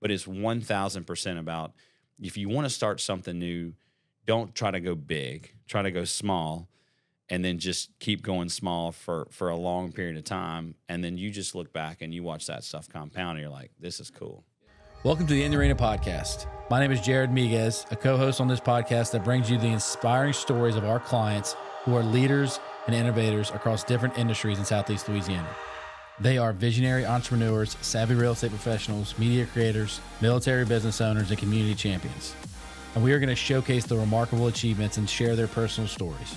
but it's 1000% about if you want to start something new, don't try to go big, try to go small, and then just keep going small for a long period of time. And then you just look back and you watch that stuff compound and you're like, this is cool. Welcome to the In the Arena podcast. My name is Jared Miguez, a co-host on this podcast that brings you the inspiring stories of our clients who are leaders and innovators across different industries in Southeast Louisiana. They are visionary entrepreneurs, savvy real estate professionals, media creators, military business owners, and community champions. And we are going to showcase the remarkable achievements and share their personal stories.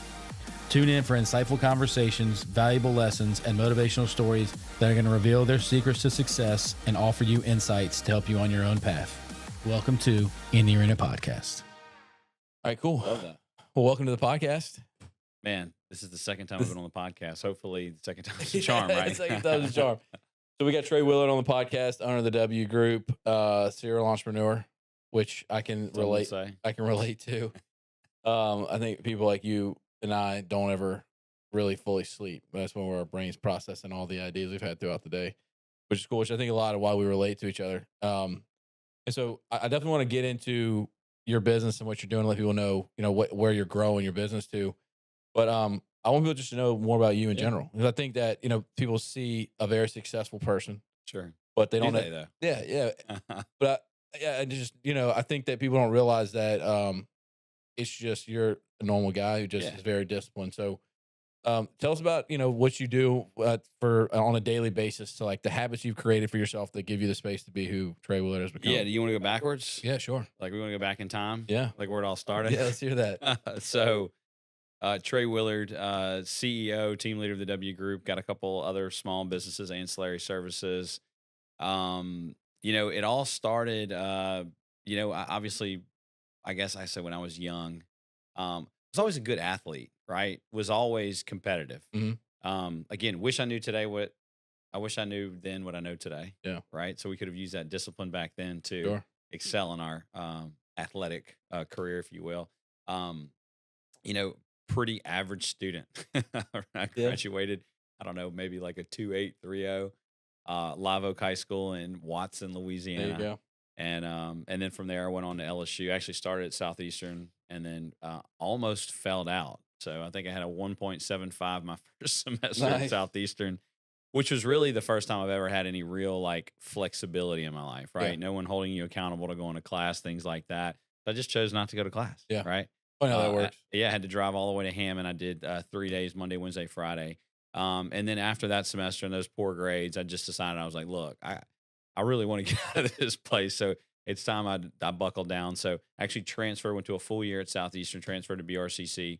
Tune in for insightful conversations, valuable lessons, and motivational stories that are going to reveal their secrets to success and offer you insights to help you on your own path. Welcome to In the Arena podcast. All right, cool. Love that. Well, welcome to the podcast. Man, this is the second time I've been on the podcast. Hopefully the second time is a charm, right? Second time is a charm. So we got Trey Willard on the podcast, owner of the W Group, serial entrepreneur, which I can relate. I can relate to. I think people like you and I don't ever really fully sleep. That's when our brains processing all the ideas we've had throughout the day, which is cool. Which I think a lot of why we relate to each other. And so I definitely want to get into your business and what you're doing, let people know, where you're growing your business to. But I want people just to know more about you in general, because I think that people see a very successful person, Sure, but they don't know. though. Yeah. But I think that people don't realize that it's just you're a normal guy who just is very disciplined. So tell us about what you do for on a daily basis, to like the habits you've created for yourself that give you the space to be who Trey Willard has become. Yeah, do you want to go backwards? Yeah, sure. Like we want to go back in time? Yeah. Like where it all started? Yeah, let's hear that. So Trey Willard, CEO, team leader of the W Group, got a couple other small businesses, ancillary services. It all started, obviously, I guess I said when I was young, I was always a good athlete, right? Was always competitive. Mm-hmm. Again, wish I knew today what I wish I knew then what I know today. Yeah. Right. So we could have used that discipline back then to excel in our athletic career, if you will. Pretty average student. I graduated, I don't know, maybe like a 2.830, Live Oak High School in Watson, Louisiana. There you go. And then from there I went on to LSU. I actually started at Southeastern and then almost failed out. So I think I had a 1.75 my first semester at Southeastern, which was really the first time I've ever had any real like flexibility in my life, right? Yeah. No one holding you accountable to going to class, things like that. So I just chose not to go to class. Yeah. Right. I know that works. I had to drive all the way to Hammond. I did 3 days, Monday, Wednesday, Friday. And then after that semester and those poor grades, I just decided, I was like, look, I really want to get out of this place. So it's time I buckled down. So I actually went to a full year at Southeastern, transferred to BRCC,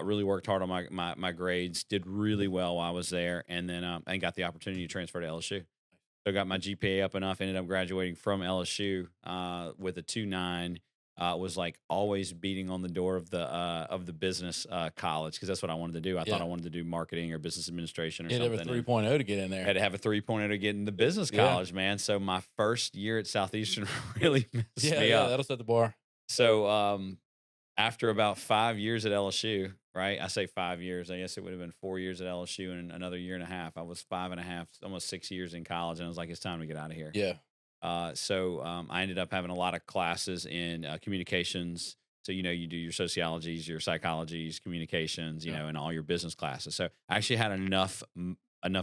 really worked hard on my grades, did really well while I was there. And then I got the opportunity to transfer to LSU. So I got my GPA up enough, ended up graduating from LSU with a 2.9. Was like always beating on the door of the business college, because that's what I wanted to do. I thought I wanted to do marketing or business administration or something. You had to have a 3.0 to get in there. Had to have a 3.0 to get in the business college, man. So my first year at Southeastern really messed me up. Yeah, that'll set the bar. So after about 5 years at LSU, right? I say 5 years. I guess it would have been 4 years at LSU and another year and a half. I was 5.5, almost 6 years in college, and I was like, it's time to get out of here. Yeah. So I ended up having a lot of classes in communications. So, you do your sociologies, your psychologies, communications, and all your business classes. So I actually had enough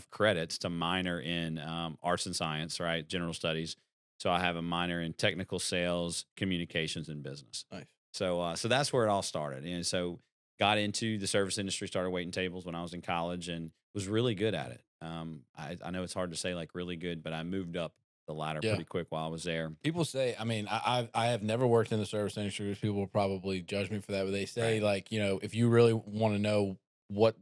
credits to minor in arts and science, right? General studies. So I have a minor in technical sales, communications, and business. Nice. So that's where it all started. And so got into the service industry, started waiting tables when I was in college and was really good at it. I know it's hard to say like really good, but I moved up the ladder pretty quick while I was there. People say, I have never worked in the service industry. People will probably judge me for that, but they say like, if you really want to know what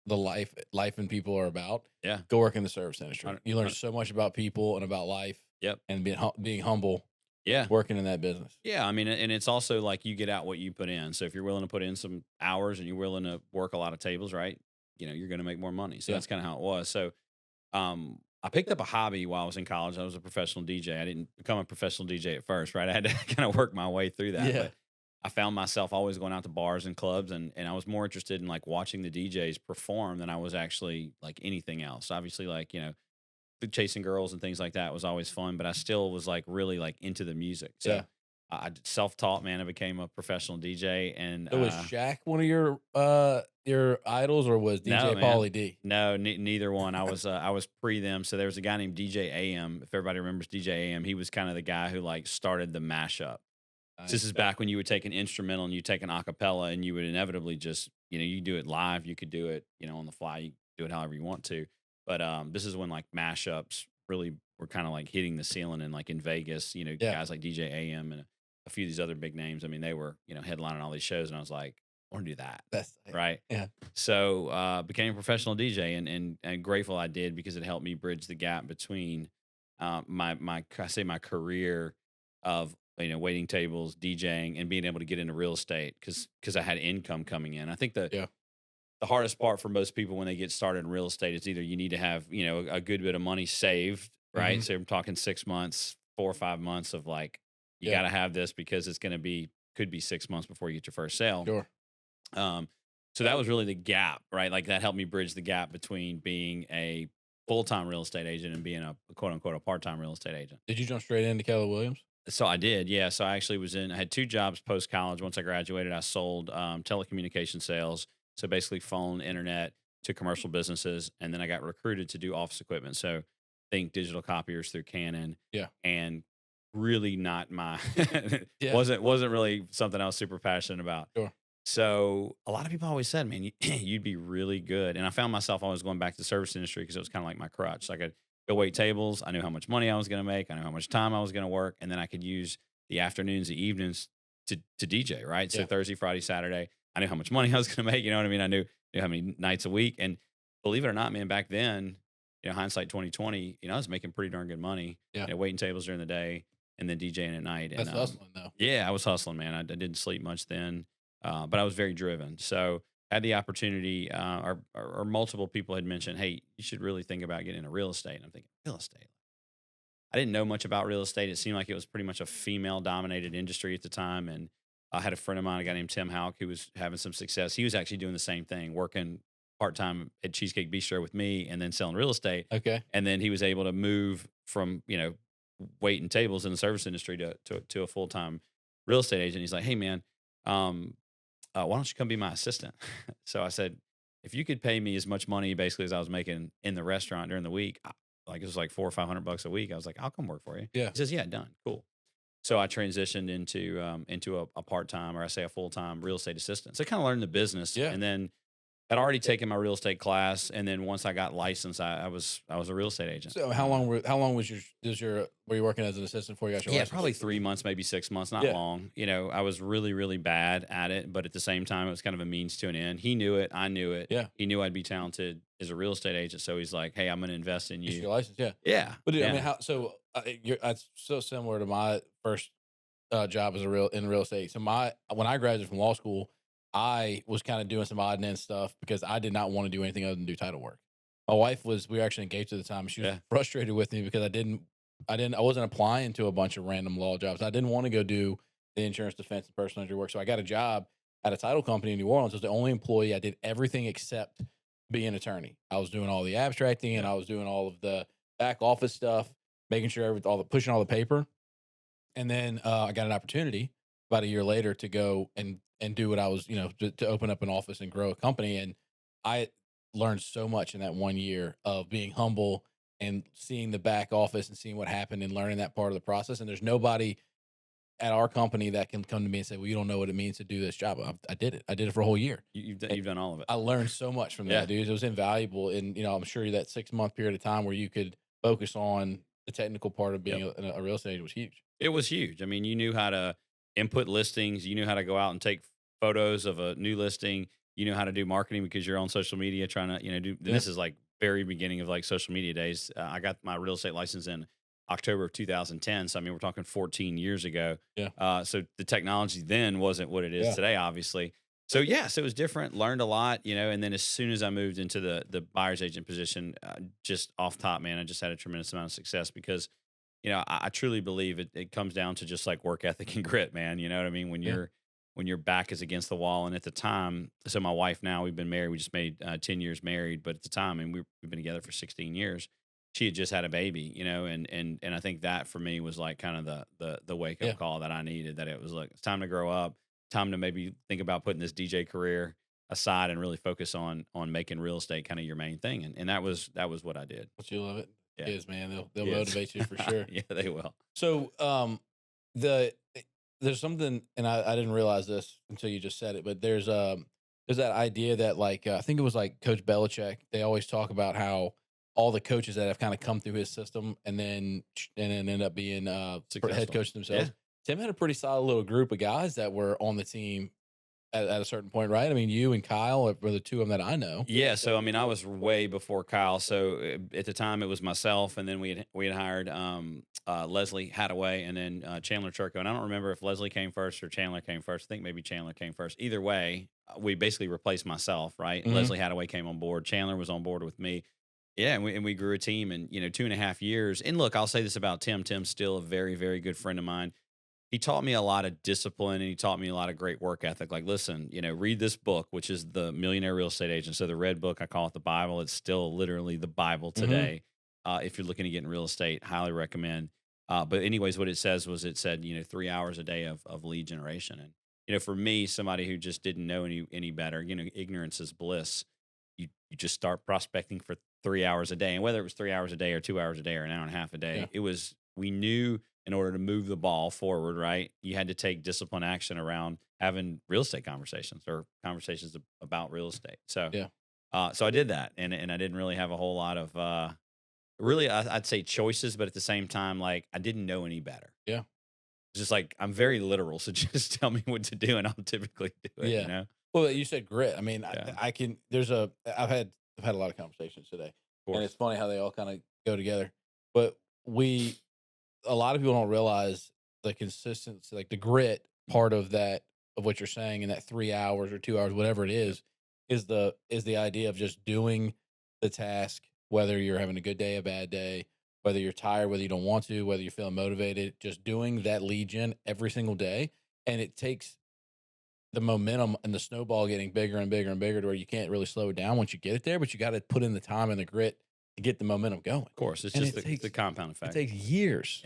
the life and people are about, go work in the service industry. You learn so much about people and about life. Yep. And being humble. Yeah. Working in that business. Yeah. And it's also like you get out what you put in. So if you're willing to put in some hours and you're willing to work a lot of tables, right, you're going to make more money. So that's kind of how it was. So, I picked up a hobby while I was in college. I was a professional DJ. I didn't become a professional DJ at first, right? I had to kind of work my way through that. Yeah. But I found myself always going out to bars and clubs, and I was more interested in like watching the DJs perform than I was actually like anything else. Obviously, like, chasing girls and things like that was always fun, but I still was like really like into the music. So Yeah. I self-taught, man. I became a professional DJ, and So was Shaq one of your idols, or was no, DJ man. Pauly D? No, neither one. I was pre them. So there was a guy named DJ AM. If everybody remembers DJ AM, he was kind of the guy who like started the mashup. So this is back when you would take an instrumental and you take an acapella, and you would inevitably just, you do it live. You could do it, on the fly. You could do it however you want to. But this is when like mashups really were kind of like hitting the ceiling, and like in Vegas, Yeah. guys like DJ AM and a few of these other big names. I mean, they were, headlining all these shows, and I was like, I want to do that. That's Right. Yeah. So became a professional DJ, and grateful I did, because it helped me bridge the gap between my career of waiting tables, DJing, and being able to get into real estate, because I had income coming in. I think Yeah. the hardest part for most people when they get started in real estate is either you need to have a good bit of money saved, right? Mhm. So I'm talking 6 months, 4 or 5 months of like, you Yeah. got to have this, because it's going to could be 6 months before you get your first sale. Sure. So that was really the gap, right? Like that helped me bridge the gap between being a full-time real estate agent and being a quote unquote a part-time real estate agent. Did you jump straight into Keller Williams? So I did, yeah. So I actually I had 2 jobs post college. Once I graduated, I sold telecommunication sales. So basically phone, internet to commercial businesses. And then I got recruited to do office equipment. So think digital copiers through Canon. Yeah. And really not my, Yeah. wasn't really something I was super passionate about. Sure. So a lot of people always said, man, you'd be really good. And I found myself always going back to the service industry, because it was kind of like my crutch. So I could go wait tables. I knew how much money I was going to make. I knew how much time I was going to work. And then I could use the afternoons, the evenings to DJ, right? So Yeah. Thursday, Friday, Saturday, I knew how much money I was going to make. You know what I mean? I knew how many nights a week. And believe it or not, man, back then, hindsight 2020, I was making pretty darn good money. Yeah. Waiting tables during the day and then DJing at night. That's And hustling though. yeah, I was hustling, man. I didn't sleep much then, but I was very driven. So had the opportunity, or multiple people had mentioned, hey, you should really think about getting into real estate. And I'm thinking, real estate? I didn't know much about real estate. It seemed like it was pretty much a female-dominated industry at the time. And I had a friend of mine, a guy named Tim Houck, who was having some success. He was actually doing the same thing, working part-time at Cheesecake Bistro with me, and then selling real estate. Okay. And then he was able to move from, waiting tables in the service industry to a full-time real estate agent. He's like, hey, man, why don't you come be my assistant? So I said, if you could pay me as much money basically as I was making in the restaurant during the week, like it was like $400 or $500 a week, I was like, I'll come work for you. Yeah. He says, yeah, done. Cool. So I transitioned into a part-time, or I say a full-time real estate assistant. So I kind of learned the business. Yeah. And then I'd already taken my real estate class. And then once I got licensed, I was a real estate agent. So how long were you working as an assistant before you got your license? Probably 3 months, maybe 6 months, not Yeah. long. I was really, really bad at it, but at the same time, it was kind of a means to an end. He knew it. I knew it. Yeah. He knew I'd be talented as a real estate agent. So he's like, hey, I'm going to invest in Get you. your license, yeah. Yeah. But dude, yeah. I mean, it's so similar to my first job as in real estate. So when I graduated from law school, I was kind of doing some odd and end stuff because I did not want to do anything other than do title work. My wife we were actually engaged at the time. She was frustrated with me because I wasn't applying to a bunch of random law jobs. I didn't want to go do the insurance, defense, and personal injury work. So I got a job at a title company in New Orleans. I was the only employee. I did everything except be an attorney. I was doing all the abstracting and I was doing all of the back office stuff, making sure pushing all the paper. And then I got an opportunity about a year later to go and do what I was, to open up an office and grow a company. And I learned so much in that 1 year of being humble and seeing the back office and seeing what happened and learning that part of the process. And there's nobody at our company that can come to me and say, well, you don't know what it means to do this job. I did it. I did it for a whole year. You've done all of it. I learned so much from that, dude. It was invaluable. And, I'm sure that 6-month period of time where you could focus on the technical part of being a real estate agent was huge. It was huge. I mean, you knew how to input listings. You knew how to go out and take photos of a new listing. You know how to do marketing because you're on social media trying to, do. This is like very beginning of like social media days. I got my real estate license in October of 2010. So, I mean, we're talking 14 years ago. Yeah. So the technology then wasn't what it is today, obviously. So, so it was different, learned a lot, and then as soon as I moved into the buyer's agent position, just off top, man, I just had a tremendous amount of success because, I truly believe it comes down to just like work ethic and grit, man. You know what I mean? When your back is against the wall. And at the time, so my wife now, we've been married, we just made 10 years married, but at the time, and we've been together for 16 years. she had just had a baby, and I think that for me was like kind of the wake up call that I needed, that it was like, it's time to grow up, time to maybe think about putting this DJ career aside and really focus on making real estate kind of your main thing. And that was what I did. But you love it. Yeah. Kids, man, they'll Kids. motivate you for sure. Yeah, they will. So, there's something, and I didn't realize this until you just said it, but there's that idea that like, I think it was like Coach Belichick. They always talk about how all the coaches that have kind of come through his system and then end up being head coach themselves. Yeah. Tim had a pretty solid little group of guys that were on the team at a certain point, right? I mean, you and Kyle were the two of them that I know. Yeah. So, I mean, I was way before Kyle. So at the time it was myself, and then we had hired Leslie Hadaway, and then Chandler Churko. And I don't remember if Leslie came first or Chandler came first. I think maybe Chandler came first. Either way, we basically replaced myself, right? Mhm. Leslie Hadaway came on board. Chandler was on board with me. Yeah, and we grew a team in 2.5 years. And look, I'll say this about Tim. Tim's still a very, very good friend of mine. He taught me a lot of discipline, and he taught me a lot of great work ethic. Like, listen, read this book, which is the Millionaire Real Estate Agent. So the red book, I call it the Bible. It's still literally the Bible today. If you're looking to get in real estate, highly recommend. But anyways, what it said, 3 hours a day of lead generation. And, for me, somebody who just didn't know any better, ignorance is bliss. You just start prospecting for 3 hours a day. And whether it was 3 hours a day or 2 hours a day or an hour and a half a day, we knew in order to move the ball forward, right, you had to take disciplined action around having real estate conversations or conversations about real estate. So, so I did that, and I didn't really have a whole lot of, really, I'd say choices, but at the same time, like, I didn't know any better. Yeah. It's just like, I'm very literal, so just tell me what to do, and I'll typically do it. Yeah. Well, you said grit. I mean, Yeah. I can. I've had a lot of conversations today, and it's funny how they all kind of go together. But a lot of people don't realize the consistency, like the grit part of that, of what you're saying in that 3 hours or 2 hours, whatever it is the idea of just doing the task, whether you're having a good day, a bad day, whether you're tired, whether you don't want to, whether you're feeling motivated, just doing that lead gen every single day. And it takes the momentum and the snowball getting bigger and bigger and bigger to where you can't really slow it down once you get it there, but you got to put in the time and the grit to get the momentum going. Of course, it's just the compound effect. It takes years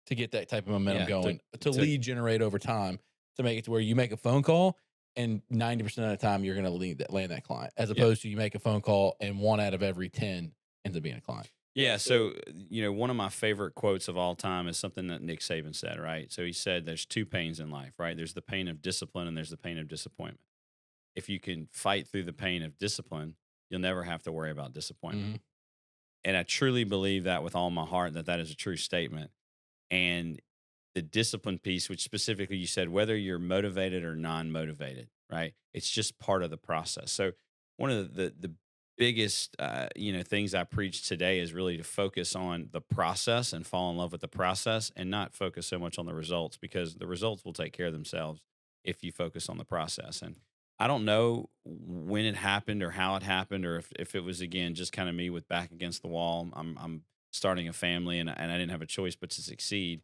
to get that type of momentum going, to lead generate over time, to make it to where you make a phone call and 90% of the time you're going to land that client, as opposed to you make a phone call and 1 out of every 10 ends up being a client. Yeah. So, one of my favorite quotes of all time is something that Nick Saban said, right? So he said, there's 2 pains in life, right? There's the pain of discipline and there's the pain of disappointment. If you can fight through the pain of discipline, you'll never have to worry about disappointment. Mm-hmm. And I truly believe that with all my heart, that is a true statement. And the discipline piece, which specifically you said, whether you're motivated or non-motivated, right? It's just part of the process. So one of the biggest, things I preach today is really to focus on the process and fall in love with the process, and not focus so much on the results, because the results will take care of themselves if you focus on the process. And I don't know when it happened or how it happened, or if it was, again, just kind of me with back against the wall. I'm starting a family, and I didn't have a choice but to succeed.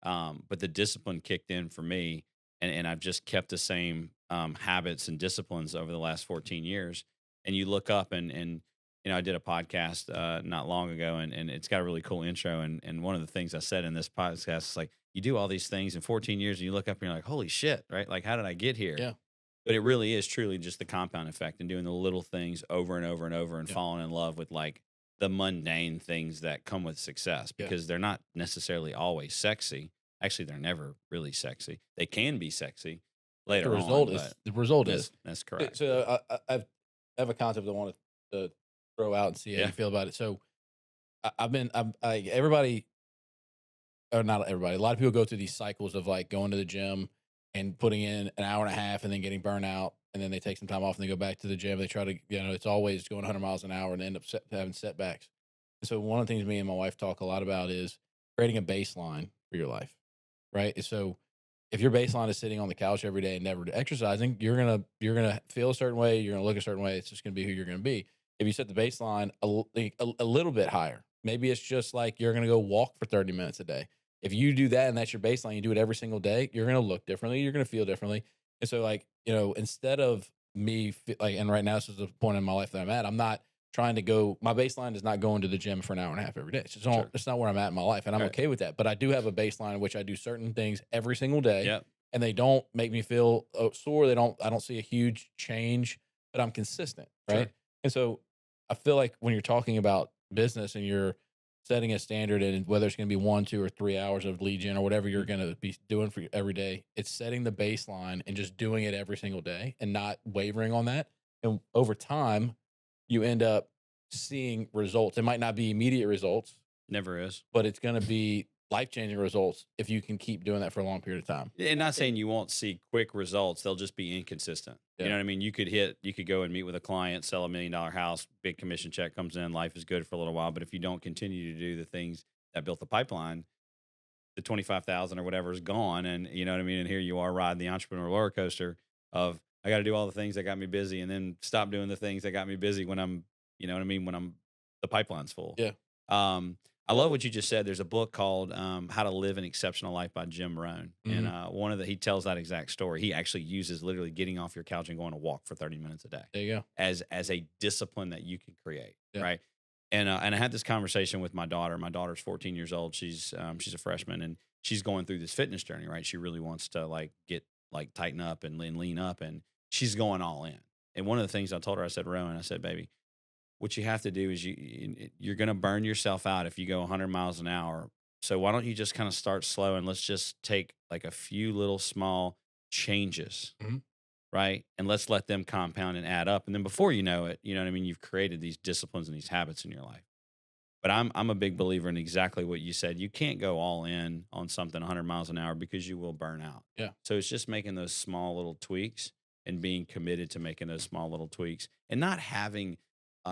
But the discipline kicked in for me, and I've just kept the same habits and disciplines over the last 14 years. And you look up, and I did a podcast not long ago, and it's got a really cool intro. And one of the things I said in this podcast is like, you do all these things in 14 years, and you look up and you're like, holy shit, right? Like, how did I get here? Yeah. But it really is truly just the compound effect, and doing the little things over and over and over, and falling in love with like the mundane things that come with success, because they're not necessarily always sexy. Actually, they're never really sexy. They can be sexy later on. The result is. That's correct. So I have a concept I want to throw out and see how you feel about it. So everybody, or not everybody, a lot of people go through these cycles of like going to the gym and putting in an hour and a half and then getting burnt out, and then they take some time off and they go back to the gym. They try to, it's always going 100 miles an hour, and they end up having setbacks. And so one of the things me and my wife talk a lot about is creating a baseline for your life, right? So if your baseline is sitting on the couch every day and never exercising, you're gonna feel a certain way, you're gonna look a certain way. It's just gonna be who you're gonna be. If you set the baseline a little bit higher, maybe it's just like you're gonna go walk for 30 minutes a day. If you do that and that's your baseline, you do it every single day, you're gonna look differently, you're gonna feel differently. And so, like, instead of me and right now, this is the point in my life that I'm at, I'm not trying to go. My baseline is not going to the gym for an hour and a half every day. It's just it's not where I'm at in my life, and I'm okay with that. But I do have a baseline in which I do certain things every single day, Yep. and they don't make me feel sore. I don't see a huge change, but I'm consistent, right? Sure. And so I feel like when you're talking about business and you're setting a standard, and whether it's going to be 1, 2, or 3 hours of lead gen or whatever you're going to be doing for every day, it's setting the baseline and just doing it every single day and not wavering on that. And over time, you end up seeing results. It might not be immediate results, Never is. but it's going to be life-changing results if you can keep doing that for a long period of time. And not saying you won't see quick results, they'll just be inconsistent. Yeah. You know what I mean? You could go and meet with a client, sell $1 million house, big commission check comes in, life is good for a little while. But if you don't continue to do the things that built the pipeline, the 25,000 or whatever is gone. And you know what I mean? And here you are riding the entrepreneur roller coaster of, I got to do all the things that got me busy and then stop doing the things that got me busy when I'm, you know what I mean? When the pipeline's full. Yeah. I love what you just said. There's a book called How to Live an Exceptional Life by Jim Rohn. Mm-hmm. And he tells that exact story. He actually uses literally getting off your couch and going to walk for 30 minutes a day. There you go. As a discipline that you can create. Yeah. Right. And I had this conversation with my daughter. My daughter's 14 years old. She's a freshman and she's going through this fitness journey, right? She really wants to tighten up and lean up, and she's going all in. And one of the things I told her, I said, Rowan, I said, baby, what you have to do is you're going to burn yourself out if you go 100 miles an hour. So why don't you just kind of start slow and let's just take like a few little small changes, right? And let's let them compound and add up. And then before you know it, you know what I mean? You've created these disciplines and these habits in your life. But I'm a big believer in exactly what you said. You can't go all in on something 100 miles an hour because you will burn out. Yeah. So it's just making those small little tweaks and being committed to making those small little tweaks and not having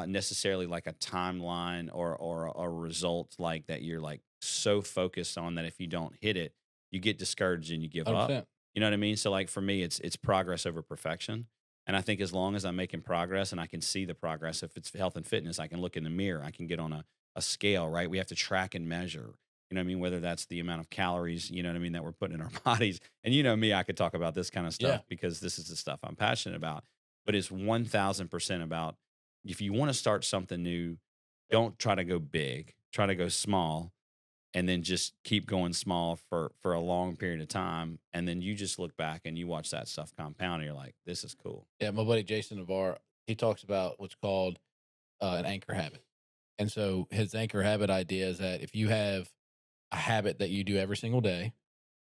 necessarily like a timeline or a result like that you're like so focused on that if you don't hit it, you get discouraged and you give 100%. up. You know what I mean? So like for me, it's progress over perfection. And I think as long as I'm making progress and I can see the progress, if it's health and fitness, I can look in the mirror, I can get on a scale, right? We have to track and measure, you know what I mean? Whether that's the amount of calories, you know what I mean, that we're putting in our bodies. And you know me, I could talk about this kind of stuff because this is the stuff I'm passionate about. But it's 1000% about if you want to start something new, don't try to go big, try to go small, and then just keep going small for a long period of time. And then you just look back and you watch that stuff compound and you're like, this is cool. Yeah. My buddy Jason Navarre, he talks about what's called an anchor habit. And so his anchor habit idea is that if you have a habit that you do every single day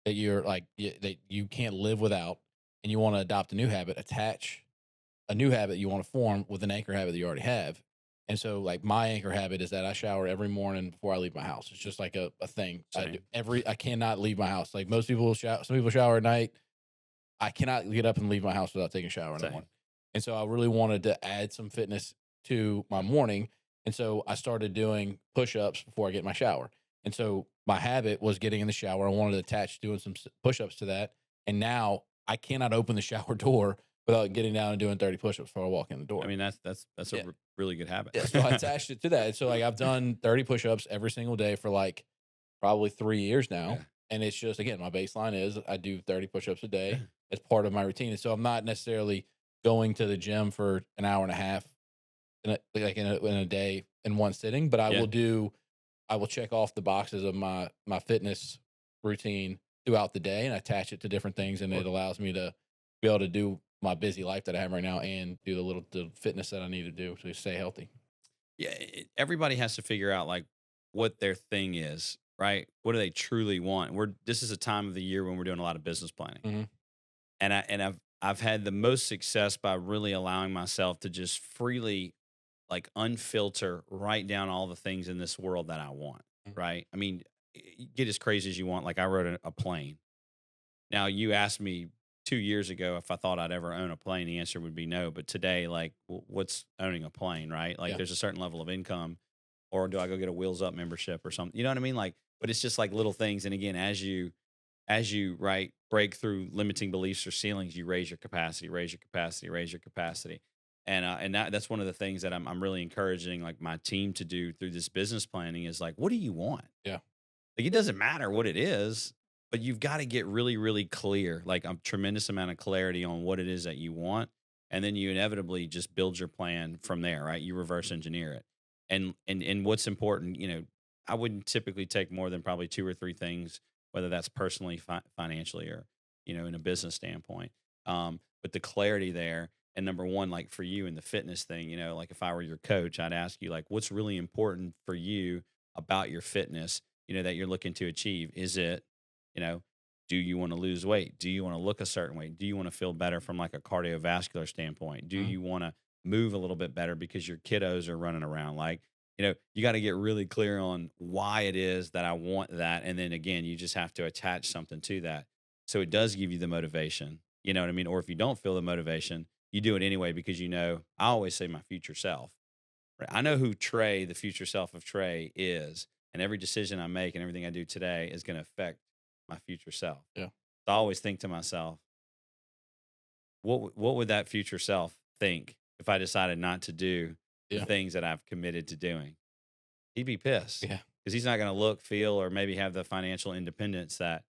that you're like, that you can't live without, and you want to adopt a new habit, attach a new habit you want to form with an anchor habit that you already have. And so like my anchor habit is that I shower every morning before I leave my house. It's just like a thing. Same. I cannot leave my house. Like most people shower, some people shower at night. I cannot get up and leave my house without taking a shower in the morning. And so I really wanted to add some fitness to my morning. And so I started doing push-ups before I get in my shower. And so my habit was getting in the shower. I wanted to attach doing some push-ups to that. And now I cannot open the shower door without getting down and doing 30 push-ups before I walk in the door. I mean, that's a really good habit. Yeah, so I attached it to that. So like I've done 30 push-ups every single day for like probably 3 years now. Yeah. And it's just, again, my baseline is I do 30 push-ups a day as part of my routine. And so I'm not necessarily going to the gym for an hour and a half in a day in one sitting, but I will check off the boxes of my fitness routine throughout the day and attach it to different things. And it allows me to be able to do my busy life that I have right now and do the fitness that I need to do to stay healthy. Yeah. Everybody has to figure out like what their thing is, right? What do they truly want? This is a time of the year when we're doing a lot of business planning. Mm-hmm. And I've had the most success by really allowing myself to just freely like unfilter, write down all the things in this world that I want, right? I mean, get as crazy as you want. Like I wrote a plane. Now you asked me 2 years ago if I thought I'd ever own a plane, the answer would be no. But today, like what's owning a plane, right? Like there's a certain level of income, or do I go get a Wheels Up membership or something? You know what I mean? Like, but it's just like little things. And again, as you break through limiting beliefs or ceilings, you raise your capacity, raise your capacity, raise your capacity. And that's one of the things that I'm really encouraging like my team to do through this business planning is like, what do you want? Yeah. Like it doesn't matter what it is, but you've got to get really, really clear, like a tremendous amount of clarity on what it is that you want. and then you inevitably just build your plan from there, right? You reverse engineer it. And what's important, I wouldn't typically take more than probably 2 or 3 things, whether that's personally, financially, or, in a business standpoint. But the clarity there, and number one, like for you in the fitness thing, like if I were your coach, I'd ask you like, what's really important for you about your fitness, that you're looking to achieve? Is it, you know, do you want to lose weight? Do you want to look a certain way? Do you want to feel better from like a cardiovascular standpoint? Do you want to move a little bit better because your kiddos are running around? Like, you got to get really clear on why it is that I want that. And then again, you just have to attach something to that. So it does give you the motivation. You know what I mean? Or if you don't feel the motivation, you do it anyway because I always say my future self. Right? I know who Trey, the future self of Trey, is. And every decision I make and everything I do today is going to affect my future self. Yeah. So I always think to myself, what would that future self think if I decided not to do the things that I've committed to doing? He'd be pissed. Yeah. Because he's not going to look, feel, or maybe have the financial independence that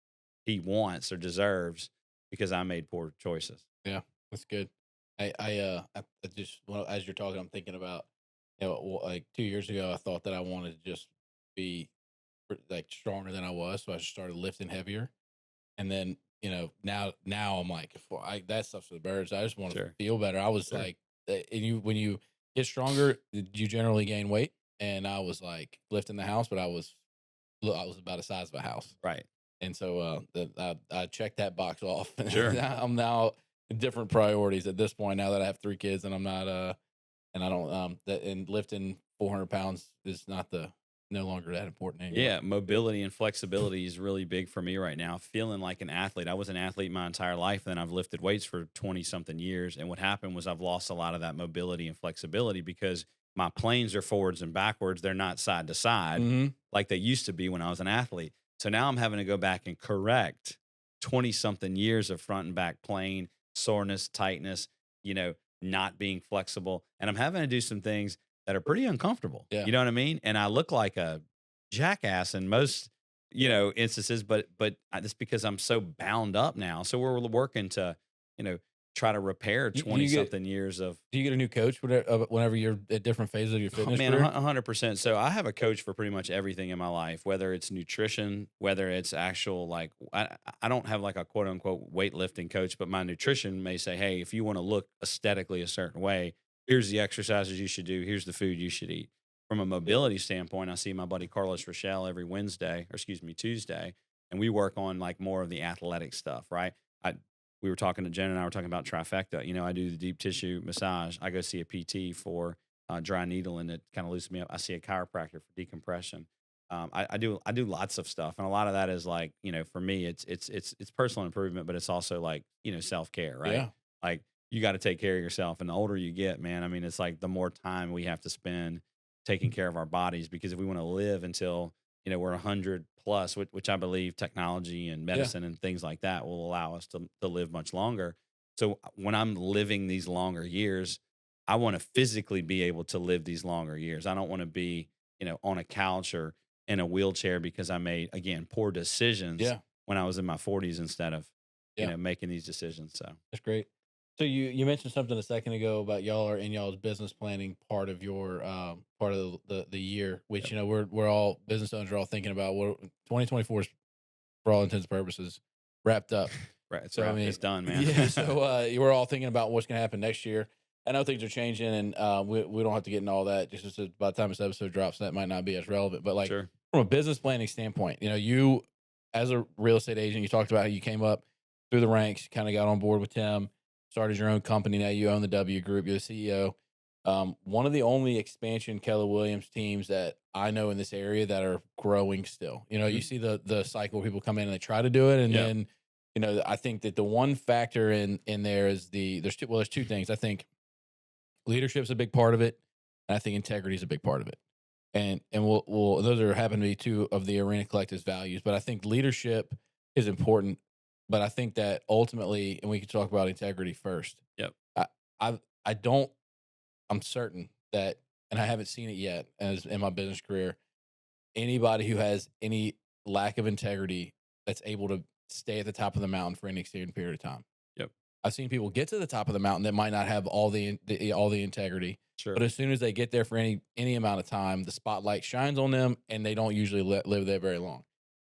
he wants or deserves because I made poor choices. Yeah, that's good. I just, well, as you're talking, I'm thinking about, like 2 years ago, I thought that I wanted to just be like stronger than I was, so I just started lifting heavier, and then now I'm like, well, that stuff's for the birds. I just want to feel better. I was like, and when you get stronger, you generally gain weight, and I was like lifting the house, but I was about the size of a house, right? And so I checked that box off. Sure. I'm now different priorities at this point. Now that I have 3 kids, and I'm not and I don't and lifting 400 pounds is no longer that important anymore. Yeah, mobility and flexibility is really big for me right now. Feeling like an athlete. I was an athlete my entire life, and then I've lifted weights for 20 something years. And what happened was I've lost a lot of that mobility and flexibility because my planes are forwards and backwards. They're not side to side like they used to be when I was an athlete. So now I'm having to go back and correct 20 something years of front and back plane soreness, tightness, not being flexible. And I'm having to do some things that are pretty uncomfortable. Yeah. You know what I mean? And I look like a jackass in most, instances, but it's because I'm so bound up now. So we're working to, try to repair 20 something years of. Do you get a new coach whenever you're at different phases of your fitness career? 100%. So I have a coach for pretty much everything in my life, whether it's nutrition, whether it's actual, like, I don't have like a quote unquote weightlifting coach, but my nutrition may say, hey, if you want to look aesthetically a certain way, here's the exercises you should do. Here's the food you should eat. From a mobility standpoint, I see my buddy Carlos Rochelle every Tuesday, and we work on like more of the athletic stuff, right? We were talking to Jen and I were talking about trifecta. I do the deep tissue massage. I go see a PT for dry needle, and it kind of loosens me up. I see a chiropractor for decompression. I do lots of stuff, and a lot of that is like, for me, it's personal improvement, but it's also like, self-care, right? Yeah. Like you got to take care of yourself, and the older you get, man, I mean, it's like the more time we have to spend taking care of our bodies, because if we want to live until we're 100 plus, which I believe technology and medicine and things like that will allow us to live much longer. So when I'm living these longer years, I want to physically be able to live these longer years. I don't want to be, on a couch or in a wheelchair because I made, again, poor decisions when I was in my 40s instead of, making these decisions. So that's great. So you mentioned something a second ago about y'all's business planning part of your part of the year, which we're all business owners are all thinking about. What 2024 is, for all intents and purposes, wrapped up. Right. So I mean, it's done, man. Yeah. So we're all thinking about what's going to happen next year. I know things are changing, and we don't have to get into all that. Just by the time this episode drops, that might not be as relevant. But like from a business planning standpoint, you as a real estate agent, you talked about how you came up through the ranks, kind of got on board with Tim. Started your own company. Now you own the W Group. You're the CEO. One of the only expansion Keller Williams teams that I know in this area that are growing still. You see the cycle where people come in and they try to do it, and then I think that the one factor in there is there's 2 things. I think leadership's a big part of it, and I think integrity is a big part of it. And we'll those happen to be 2 of the Arena Collective's values. But I think leadership is important. But I think that ultimately, and we can talk about integrity first. Yep. I'm certain that, and I haven't seen it yet as in my business career, anybody who has any lack of integrity that's able to stay at the top of the mountain for any extended period of time. Yep. I've seen people get to the top of the mountain that might not have all the integrity. Sure. But as soon as they get there for any amount of time, the spotlight shines on them, and they don't usually live there very long.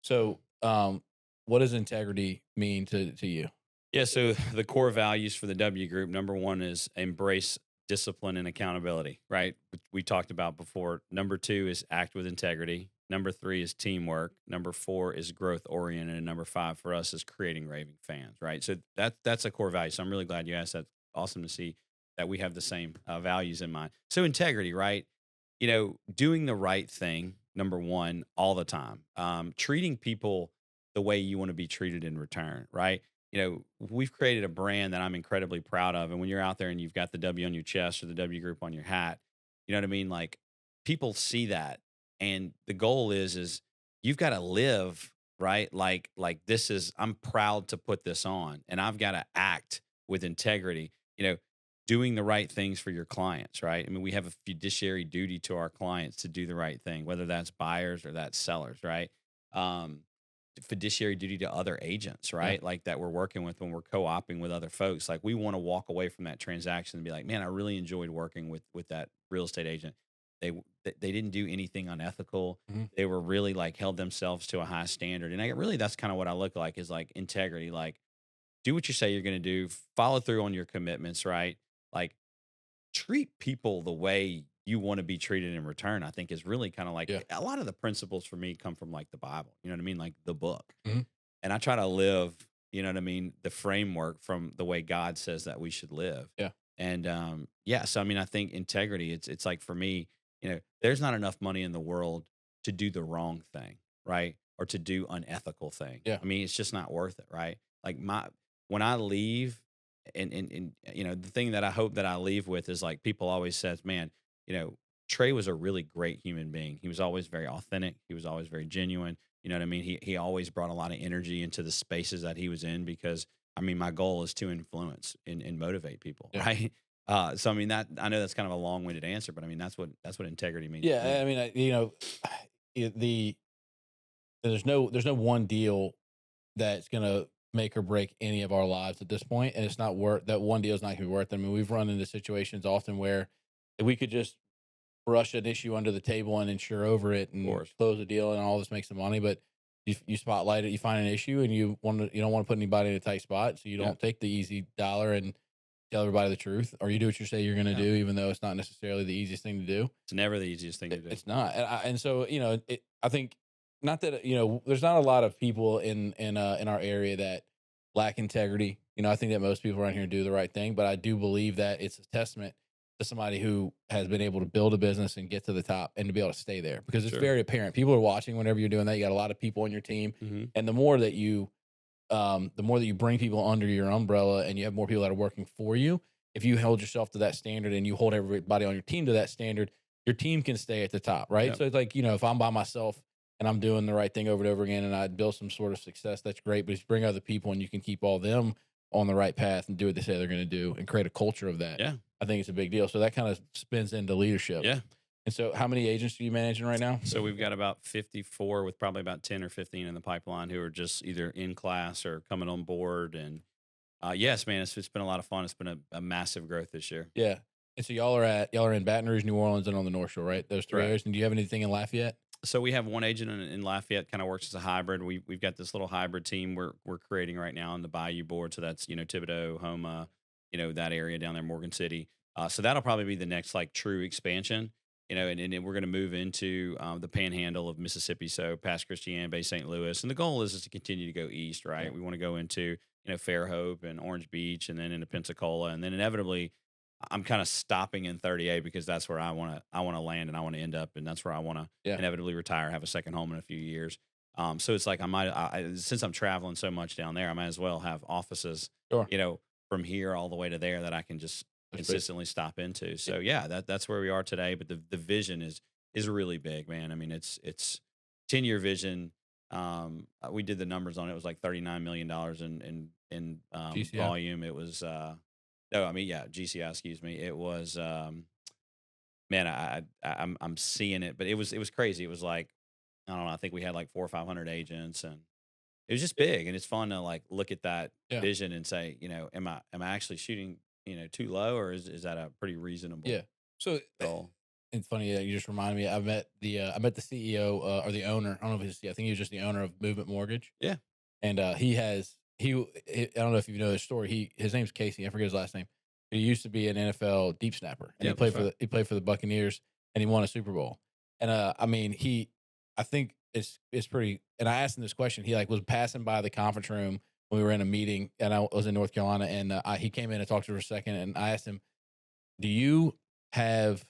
So, what does integrity mean to you? Yeah. So the core values for the W Group, number one is embrace discipline and accountability, right? Which we talked about before. Number two is act with integrity. Number three is teamwork. Number four is growth oriented. And number five for us is creating raving fans, right? So that's a core value. So I'm really glad you asked that. Awesome to see that we have the same values in mind. So integrity, right? Doing the right thing, number one, all the time. Treating people the way you want to be treated in return, right? We've created a brand that I'm incredibly proud of. And when you're out there and you've got the W on your chest or the W Group on your hat, you know what I mean? Like people see that. And the goal is you've got to live, right? Like this is, I'm proud to put this on and I've got to act with integrity, doing the right things for your clients, right? I mean, we have a fiduciary duty to our clients to do the right thing, whether that's buyers or that's sellers, right? Fiduciary duty to other agents, right? Yeah. Like that we're working with when we're co-oping with other folks. Like we want to walk away from that transaction and be like, man, I really enjoyed working with that real estate agent. They didn't do anything unethical. Mm-hmm. They were really like held themselves to a high standard. And that's kind of what I look like is like integrity, like do what you say you're going to do, follow through on your commitments, right? Like treat people the way you want to be treated in return, I think is really kind of like a lot of the principles for me come from like the Bible, you know what I mean? Like the book. Mm-hmm. And I try to live, you know what I mean? The framework from the way God says that we should live. Yeah. And, so, I mean, I think integrity, it's like for me, there's not enough money in the world to do the wrong thing, right? Or to do unethical thing. Yeah. I mean, it's just not worth it, right? Like when I leave and, the thing that I hope that I leave with is like people always says, man, Trey was a really great human being. He was always very authentic. He was always very genuine. You know what I mean? He always brought a lot of energy into the spaces that he was in because I mean, my goal is to influence and motivate people, right? So I mean that I know that's kind of a long-winded answer, but I mean that's what integrity means. Yeah, I mean, there's no one deal that's gonna make or break any of our lives at this point, and it's not worth that one deal is not gonna be worth it. I mean, we've run into situations often where we could just brush an issue under the table and insure over it and close the deal and all this make some money, but you spotlight it, you find an issue, and you don't want to put anybody in a tight spot, so you don't take the easy dollar and tell everybody the truth, or you do what you say you're going to do, even though it's not necessarily the easiest thing to do. It's never the easiest thing to do. It's not, and so I think not that there's not a lot of people in our area that lack integrity. I think that most people around here do the right thing, but I do believe that it's a testament to somebody who has been able to build a business and get to the top and to be able to stay there because it's very apparent. People are watching whenever you're doing that. You got a lot of people on your team, and the more that you bring people under your umbrella and you have more people that are working for you, if you hold yourself to that standard and you hold everybody on your team to that standard, your team can stay at the top, right? Yep. So it's like, if I'm by myself and I'm doing the right thing over and over again and I build some sort of success, that's great. But if you bring other people and you can keep all them on the right path and do what they say they're going to do and create a culture of that, I think it's a big deal. So that kind of spins into leadership. Yeah. And so how many agents are you managing right now? So we've got about 54 with probably about 10 or 15 in the pipeline who are just either in class or coming on board. And yes, man, it's been a lot of fun. It's been a massive growth this year. Yeah. And so y'all are in Baton Rouge, New Orleans, and on the North Shore, right? Those three areas. And do you have anything in Lafayette? So we have one agent in Lafayette, kind of works as a hybrid. We've got this little hybrid team we're creating right now on the Bayou board. So that's Thibodaux, Homa, that area down there, Morgan City. So that'll probably be the next like true expansion. And we're going to move into the panhandle of Mississippi, so past Christiana Bay, St. Louis. And the goal is to continue to go east, right? Yeah. We want to go into, Fairhope and Orange Beach and then into Pensacola. And then inevitably, I'm kind of stopping in 38 because that's where I want to land and I want to end up. And that's where I want to inevitably retire, have a second home in a few years. So it's like since I'm traveling so much down there, I might as well have offices, from here all the way to there that I can just consistently stop into. So that's where we are today. But the vision is really big, man. I mean, it's 10-year vision. We did the numbers on it. It was like $39 million in volume. It was GCI, excuse me. It was man, I'm seeing it, but it was crazy. It was like, I don't know, I think we had like 400 or 500 agents and it was just big, and it's fun to like look at that Yeah. vision and say, am I actually shooting, too low, or is that a pretty Yeah. reasonable So goal? it's funny that you just reminded me. I met the CEO or the owner. I don't know if he's. I think he was just the owner of Movement Mortgage, Yeah. and I don't know if you know his story. His name's Casey. I forget his last name. He used to be an NFL deep snapper, and Yep, that's right. he played for the Buccaneers, and he won a Super Bowl. And I mean, I think it's pretty. And I asked him this question. He like was passing by the conference room when we were in a meeting, and I was in North Carolina, and he came in and talked to her for a second, and I asked him, "Do you have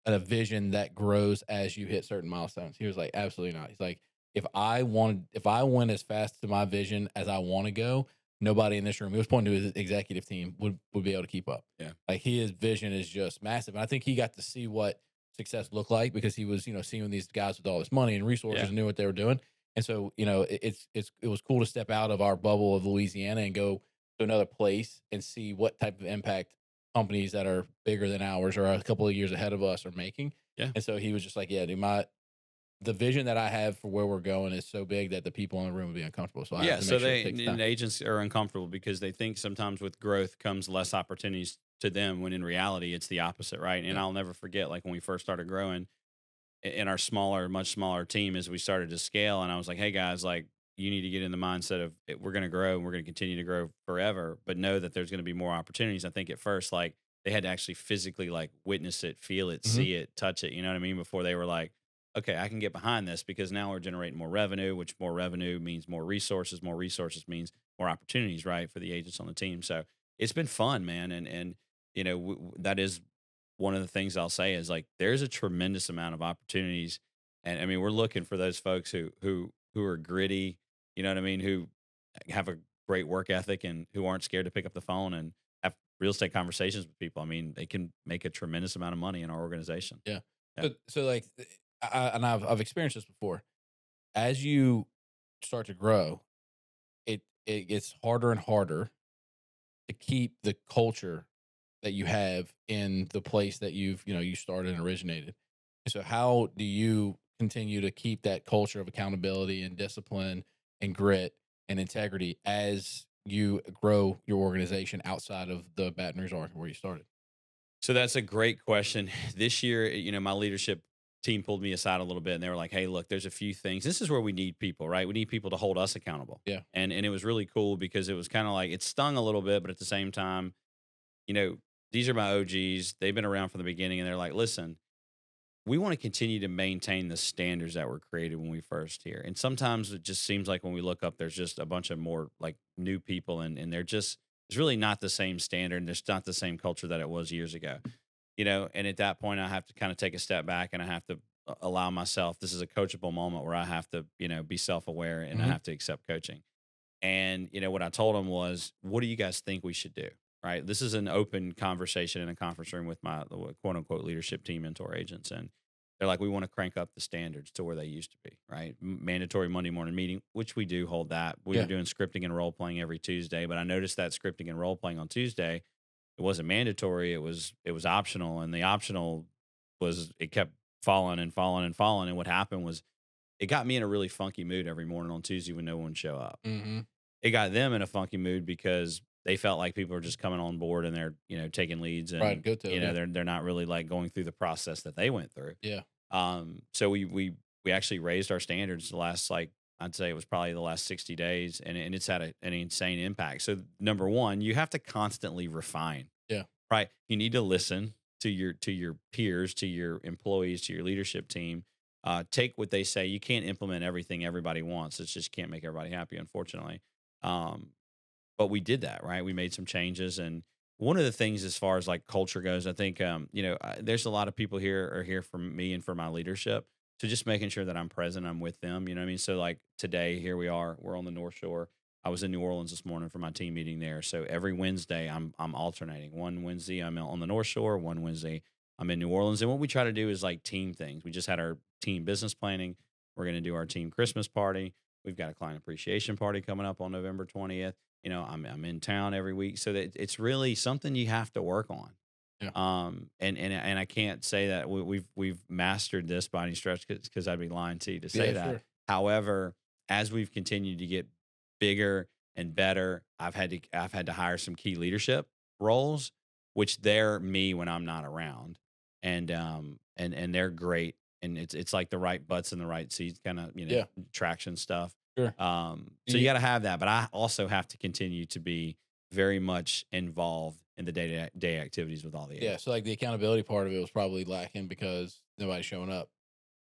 a vision that grows as you hit certain milestones?" He was like, "Absolutely not." He's like, if I went as fast to my vision as I want to go, nobody in this room," he was pointing to his executive team, would be able to keep up. Yeah. Like his vision is just massive. And I think he got to see what success looked like because he was, seeing these guys with all this money and resources Yeah. and knew what they were doing. And so, it was cool to step out of our bubble of Louisiana and go to another place and see what type of impact companies that are bigger than ours or a couple of years ahead of us are making. Yeah. And so he was just like, "Yeah, dude, the vision that I have for where we're going is so big that the people in the room would be uncomfortable. So I have Yeah. to So make sure it takes time." agents are uncomfortable because they think sometimes with growth comes less opportunities to them, when in reality it's the opposite, right? And Yeah. I'll never forget, like when we first started growing in our much smaller team, as we started to scale, and I was like, "Hey guys, like you need to get in the mindset of we're going to grow and we're going to continue to grow forever, but know that there's going to be more opportunities." I think at first, like they had to actually physically like witness it, feel it, Mhm. see it, touch it. You know what I mean? Before they were like, "Okay, I can get behind this," because now we're generating more revenue, which more revenue means more resources. More resources means more opportunities, right, for the agents on the team. So it's been fun, man, and that is one of the things I'll say is like there's a tremendous amount of opportunities, and I mean we're looking for those folks who are gritty, you know what I mean, who have a great work ethic and who aren't scared to pick up the phone and have real estate conversations with people. I mean, they can make a tremendous amount of money in our organization. Yeah. Yeah. So like, I've experienced this before. As you start to grow, it gets harder and harder to keep the culture that you have in the place that you started and originated. And so how do you continue to keep that culture of accountability and discipline and grit and integrity as you grow your organization outside of the Baton Rouge market where you started? So that's a great question. This year, my leadership team pulled me aside a little bit and they were like, "Hey, look, there's a few things. This is where we need people, right? We need people to hold us accountable." Yeah. And it was really cool because it was kind of like it stung a little bit, but at the same time, you know, these are my OGs. They've been around from the beginning and they're like, "Listen, we want to continue to maintain the standards that were created when we first here." And sometimes it just seems like when we look up, there's just a bunch of more like new people and they're just, it's really not the same standard. And there's not the same culture that it was years ago, and at that point I have to kind of take a step back and I have to allow myself, this is a coachable moment where I have to, be self-aware and I Mhm. have to accept coaching. And, what I told them was, what do you guys think we should do? Right. This is an open conversation in a conference room with my quote unquote leadership team mentor agents. And they're like, we want to crank up the standards to where they used to be. Right. Mandatory Monday morning meeting, which we do hold that. We Yeah. were doing scripting and role playing every Tuesday. But I noticed that scripting and role playing on Tuesday, it wasn't mandatory. It was optional. And the optional it kept falling and falling and falling. And what happened was it got me in a really funky mood every morning on Tuesday when no one show up. Mhm. It got them in a funky mood because they felt like people are just coming on board and they're, taking leads Right. and, Good to yeah. they're not really like going through the process that they went through. Yeah. So we actually raised our standards the last, like, I'd say it was probably the last 60 days and it's had an insane impact. So number one, you have to constantly refine, Yeah. right? You need to listen to your peers, to your employees, to your leadership team. Take what they say. You can't implement everything everybody wants. It's just can't make everybody happy, unfortunately. Um, but we did that, right? We made some changes, and one of the things as far as like culture goes, I think there's a lot of people here are here for me and for my leadership. So just making sure that I'm present, I'm with them. You know what I mean? So like today, here we are. We're on the North Shore. I was in New Orleans this morning for my team meeting there. So every Wednesday, I'm alternating. One Wednesday I'm on the North Shore. One Wednesday I'm in New Orleans. And what we try to do is like team things. We just had our team business planning. We're going to do our team Christmas party. We've got a client appreciation party coming up on November 20th. I'm in town every week, so that it's really something you have to work on. Yeah. And I can't say that we've mastered this by any stretch because I'd be lying to you to say Yeah, that. sure. However, as we've continued to get bigger and better, I've had to hire some key leadership roles, which they're me when I'm not around, and they're great, and it's like the right butts in the right seats, kind of Yeah. traction stuff. Sure. So you got to have that, but I also have to continue to be very much involved in the day activities with all the Yeah. agents. So like the accountability part of it was probably lacking because nobody's showing up,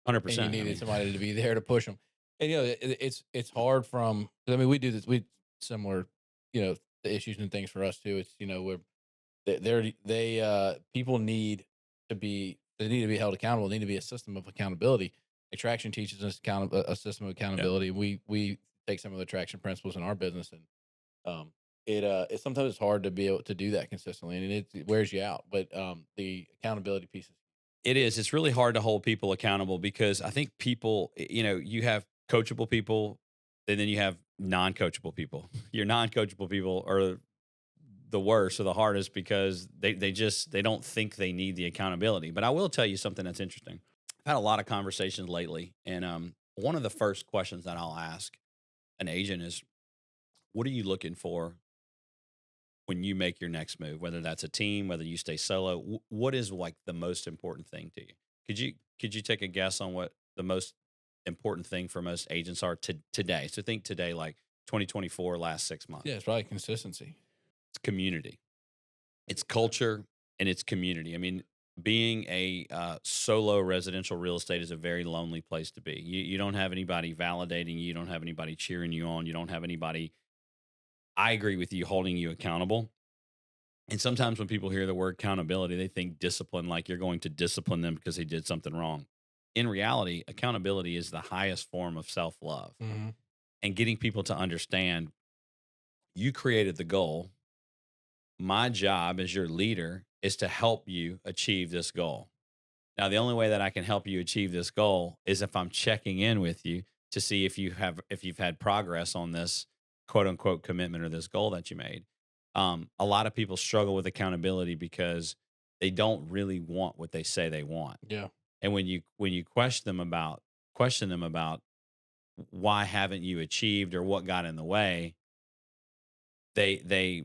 and you 100%. needed somebody to be there to push them. And it's hard from. I mean, we do this. We similar, the issues and things for us too. It's we're people need to be held accountable. They need to be a system of accountability. Attraction teaches us a system of accountability. We take some of the attraction principles in our business, and it sometimes it's hard to be able to do that consistently, and it wears you out. But the accountability piece is It is. It's really hard to hold people accountable because I think people, you have coachable people and then you have non-coachable people. Your non-coachable people are the worst or the hardest because they don't think they need the accountability. But I will tell you something that's interesting. I've had a lot of conversations lately, and one of the first questions that I'll ask an agent is, what are you looking for when you make your next move, whether that's a team, whether you stay solo? What is like the most important thing to you? Could you take a guess on what the most important thing for most agents are today? So think today, like 2024, last 6 months. Yeah, it's probably consistency. It's community, it's culture, and it's community. I mean, being a solo residential real estate is a very lonely place to be. You don't have anybody validating you. You don't have anybody cheering you on. You don't have anybody, I agree with you, holding you accountable. And sometimes when people hear the word accountability, they think discipline, like you're going to discipline them because they did something wrong. In reality, accountability is the highest form of self-love. Mm-hmm. And getting people to understand, you created the goal. My job as your leader is to help you achieve this goal. Now, the only way that I can help you achieve this goal is if I'm checking in with you to see if you've had progress on this quote unquote commitment or this goal that you made. A lot of people struggle with accountability because they don't really want what they say they want. Yeah. And when you question them about why haven't you achieved or what got in the way, they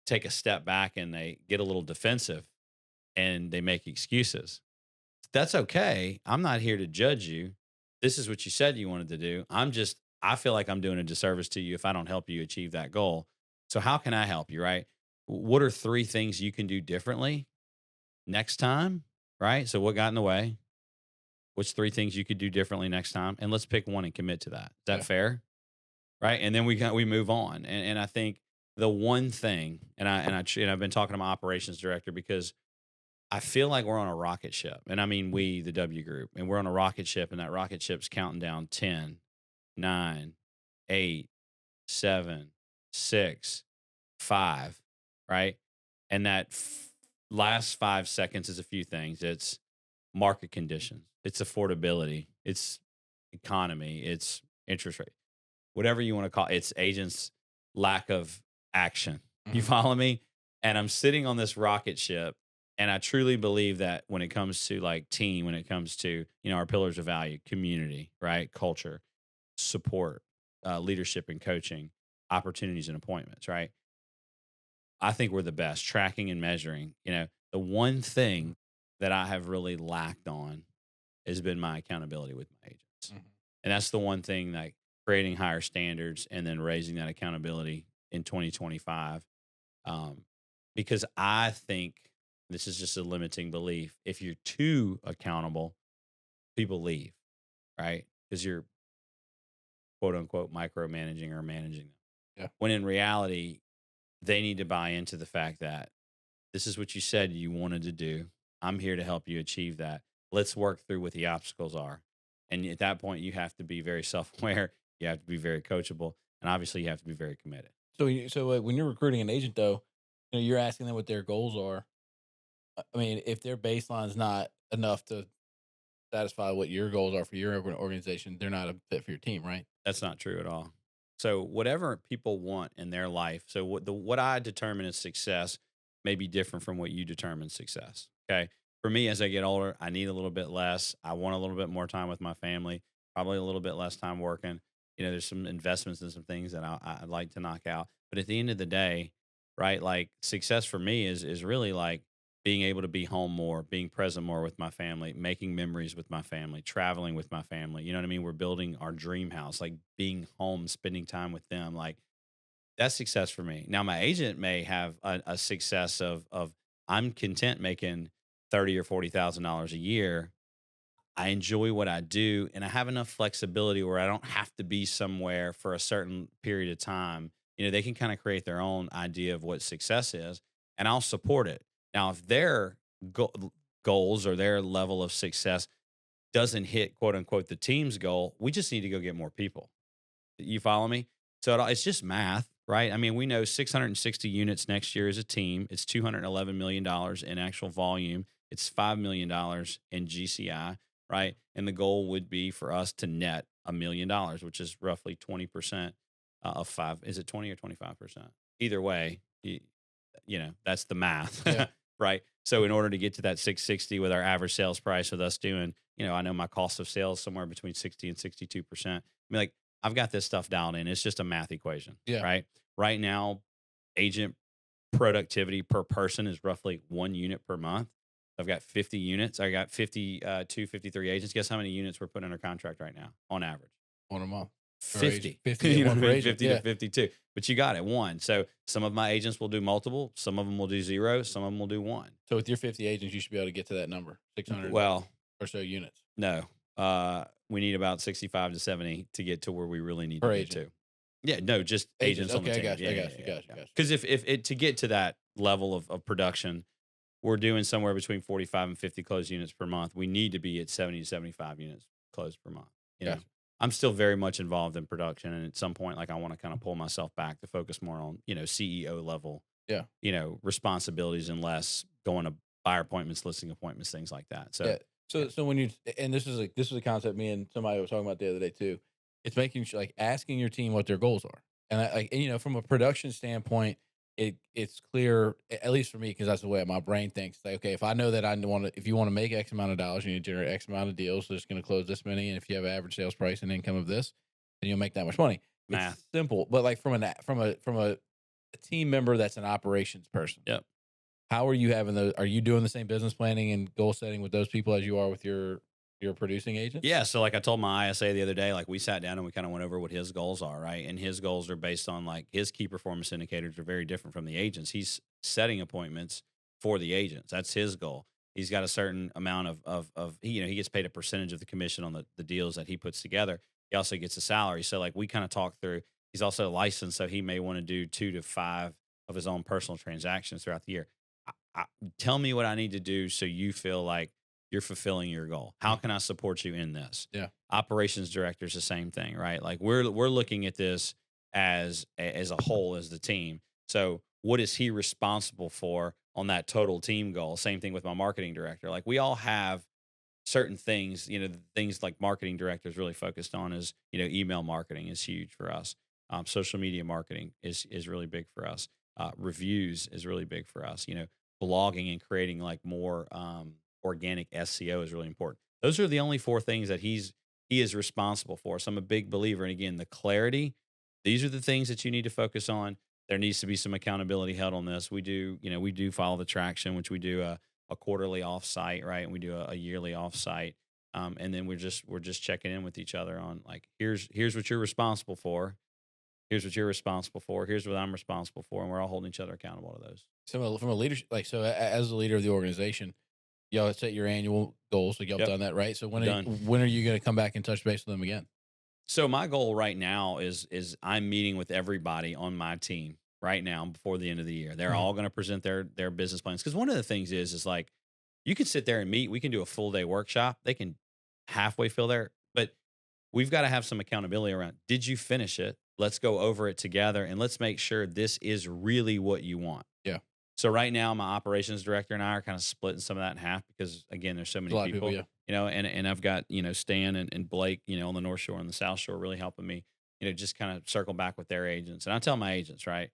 take a step back and they get a little defensive and they make excuses. That's okay. I'm not here to judge you. This is what you said you wanted to do. I feel like I'm doing a disservice to you if I don't help you achieve that goal. So how can I help you, right? What are 3 things you can do differently next time, right? So what got in the way? What's 3 things you could do differently next time? And let's pick one and commit to that. Is that fair? Right? And then we move on. And I think the one thing, and I've been talking to my operations director because I feel like we're on a rocket ship. And I mean, we, the W Group, and we're on a rocket ship, and that rocket ship's counting down 10, 9, 8, 7, 6, 5, right? And that last 5 seconds is a few things. It's market conditions, it's affordability, it's economy, it's interest rate, whatever you want to call it. It's agents' lack of action. You follow me? And I'm sitting on this rocket ship, and I truly believe that when it comes to like team, when it comes to, our pillars of value, community, right? Culture, support, leadership and coaching, opportunities and appointments, right? I think we're the best tracking and measuring. The one thing that I have really lacked on has been my accountability with my agents. And that's the one thing, like creating higher standards and then raising that accountability in 2025. Because I think this is just a limiting belief. If you're too accountable, people leave, right? Because you're quote unquote micromanaging or managing them. Yeah. When in reality, they need to buy into the fact that this is what you said you wanted to do. I'm here to help you achieve that. Let's work through what the obstacles are. And at that point, you have to be very self-aware. You have to be very coachable. And obviously, you have to be very committed. So when you're recruiting an agent, though, you're asking them what their goals are. I mean, if their baseline is not enough to satisfy what your goals are for your organization, they're not a fit for your team, right? That's not true at all. So whatever people want in their life, so what I determine as success may be different from what you determine success. Okay. For me, as I get older, I need a little bit less. I want a little bit more time with my family. probably a little bit less time working. There's some investments and some things that I'd like to knock out. But at the end of the day, right, like success for me is really like being able to be home more, being present more with my family, making memories with my family, traveling with my family. You know what I mean? We're building our dream house, like being home, spending time with them. Like that's success for me. Now, my agent may have a success of I'm content making 30 or $40,000 a year. I enjoy what I do, and I have enough flexibility where I don't have to be somewhere for a certain period of time. They can kind of create their own idea of what success is, and I'll support it. Now, if their goals or their level of success doesn't hit quote unquote the team's goal, we just need to go get more people. You follow me? So it's just math, right? I mean, we know 660 units next year as a team. It's $211 million in actual volume. It's $5 million in GCI, right? And the goal would be for us to net $1 million, which is roughly 20% of five. Is it 20 or 25%? Either way, that's the math, Yeah. right? So in order to get to that 660 with our average sales price with us doing, I know my cost of sales somewhere between 60 and 62%. I mean, like, I've got this stuff dialed in. It's just a math equation, Yeah. right? Right now, agent productivity per person is roughly 1 unit per month. I've got 50 units. I got 52, 53 agents. Guess how many units we're putting under contract right now on average? On a month. 50. 50 You know one what I mean? agent. 50 to 52. But you got it, one. So some of my agents will do multiple. Some of them will do 0. Some of them will do 1. So with your 50 agents, you should be able to get to that number, 600 Well, or so units. no. We need about 65 to 70 to get to where we really need Per to agent. get to. Yeah, no, just agents on the Okay, team. I got you. Because if to get to that level of production, we're doing somewhere between 45 and 50 closed units per month. We need to be at 70 to 75 units closed per month. Gotcha. I'm still very much involved in production, and at some point, like I want to kind of pull myself back to focus more on CEO level, responsibilities, and less going to buyer appointments, listing appointments, things like that. So, yeah. So when this is a concept me and somebody was talking about the other day too. It's making sure, like, asking your team what their goals are, and from a production standpoint, it's clear, at least for me, because that's the way my brain thinks. Like, okay, if I know that if you want to make X amount of dollars, you need to generate X amount of deals. So it's going to close this many, and if you have an average sales price and income of this, then you'll make that much money. Math. It's simple, but like from a team member that's an operations person. Yep. How are you having those? Are you doing the same business planning and goal setting with those people as you are with your producing agents? Yeah. So like I told my ISA the other day, like we sat down and we kind of went over what his goals are, right? And his goals are based on like his key performance indicators are very different from the agents. He's setting appointments for the agents. That's his goal. He's got a certain amount of he gets paid a percentage of the commission on the deals that he puts together. He also gets a salary. So like we kind of talk through, he's also licensed. So he may want to do 2 to 5 of his own personal transactions throughout the year. Tell me what I need to do so you feel like you're fulfilling your goal. How can I support you in this? Yeah. Operations director is the same thing, right? Like we're looking at this as a whole, as the team. So what is he responsible for on that total team goal? Same thing with my marketing director. Like we all have certain things, things like marketing director is really focused on is, email marketing is huge for us. Social media marketing is really big for us. Reviews is really big for us. Blogging and creating like more organic SEO is really important. Those are the only 4 things that he is responsible for. So I'm a big believer. And again, the clarity, these are the things that you need to focus on. There needs to be some accountability held on this. We do follow the traction, which we do a quarterly offsite, right? And we do a yearly offsite. And then we're just checking in with each other on like, here's what you're responsible for. Here's what you're responsible for. Here's what I'm responsible for. And we're all holding each other accountable to those. So from a leadership, as the leader of the organization, y'all set your annual goals. So y'all done that, right? So when are you going to come back and touch base with them again? So my goal right now is I'm meeting with everybody on my team right now before the end of the year. They're all going to present their business plans. Because one of the things is like, you can sit there and meet. We can do a full day workshop. They can halfway fill there, but we've got to have some accountability around, did you finish it? Let's go over it together and let's make sure this is really what you want. Yeah. So right now, my operations director and I are kind of splitting some of that in half because again, there's so many people, and I've got, Stan and Blake, on the North Shore and the South Shore really helping me, just kind of circle back with their agents. And I tell my agents, right,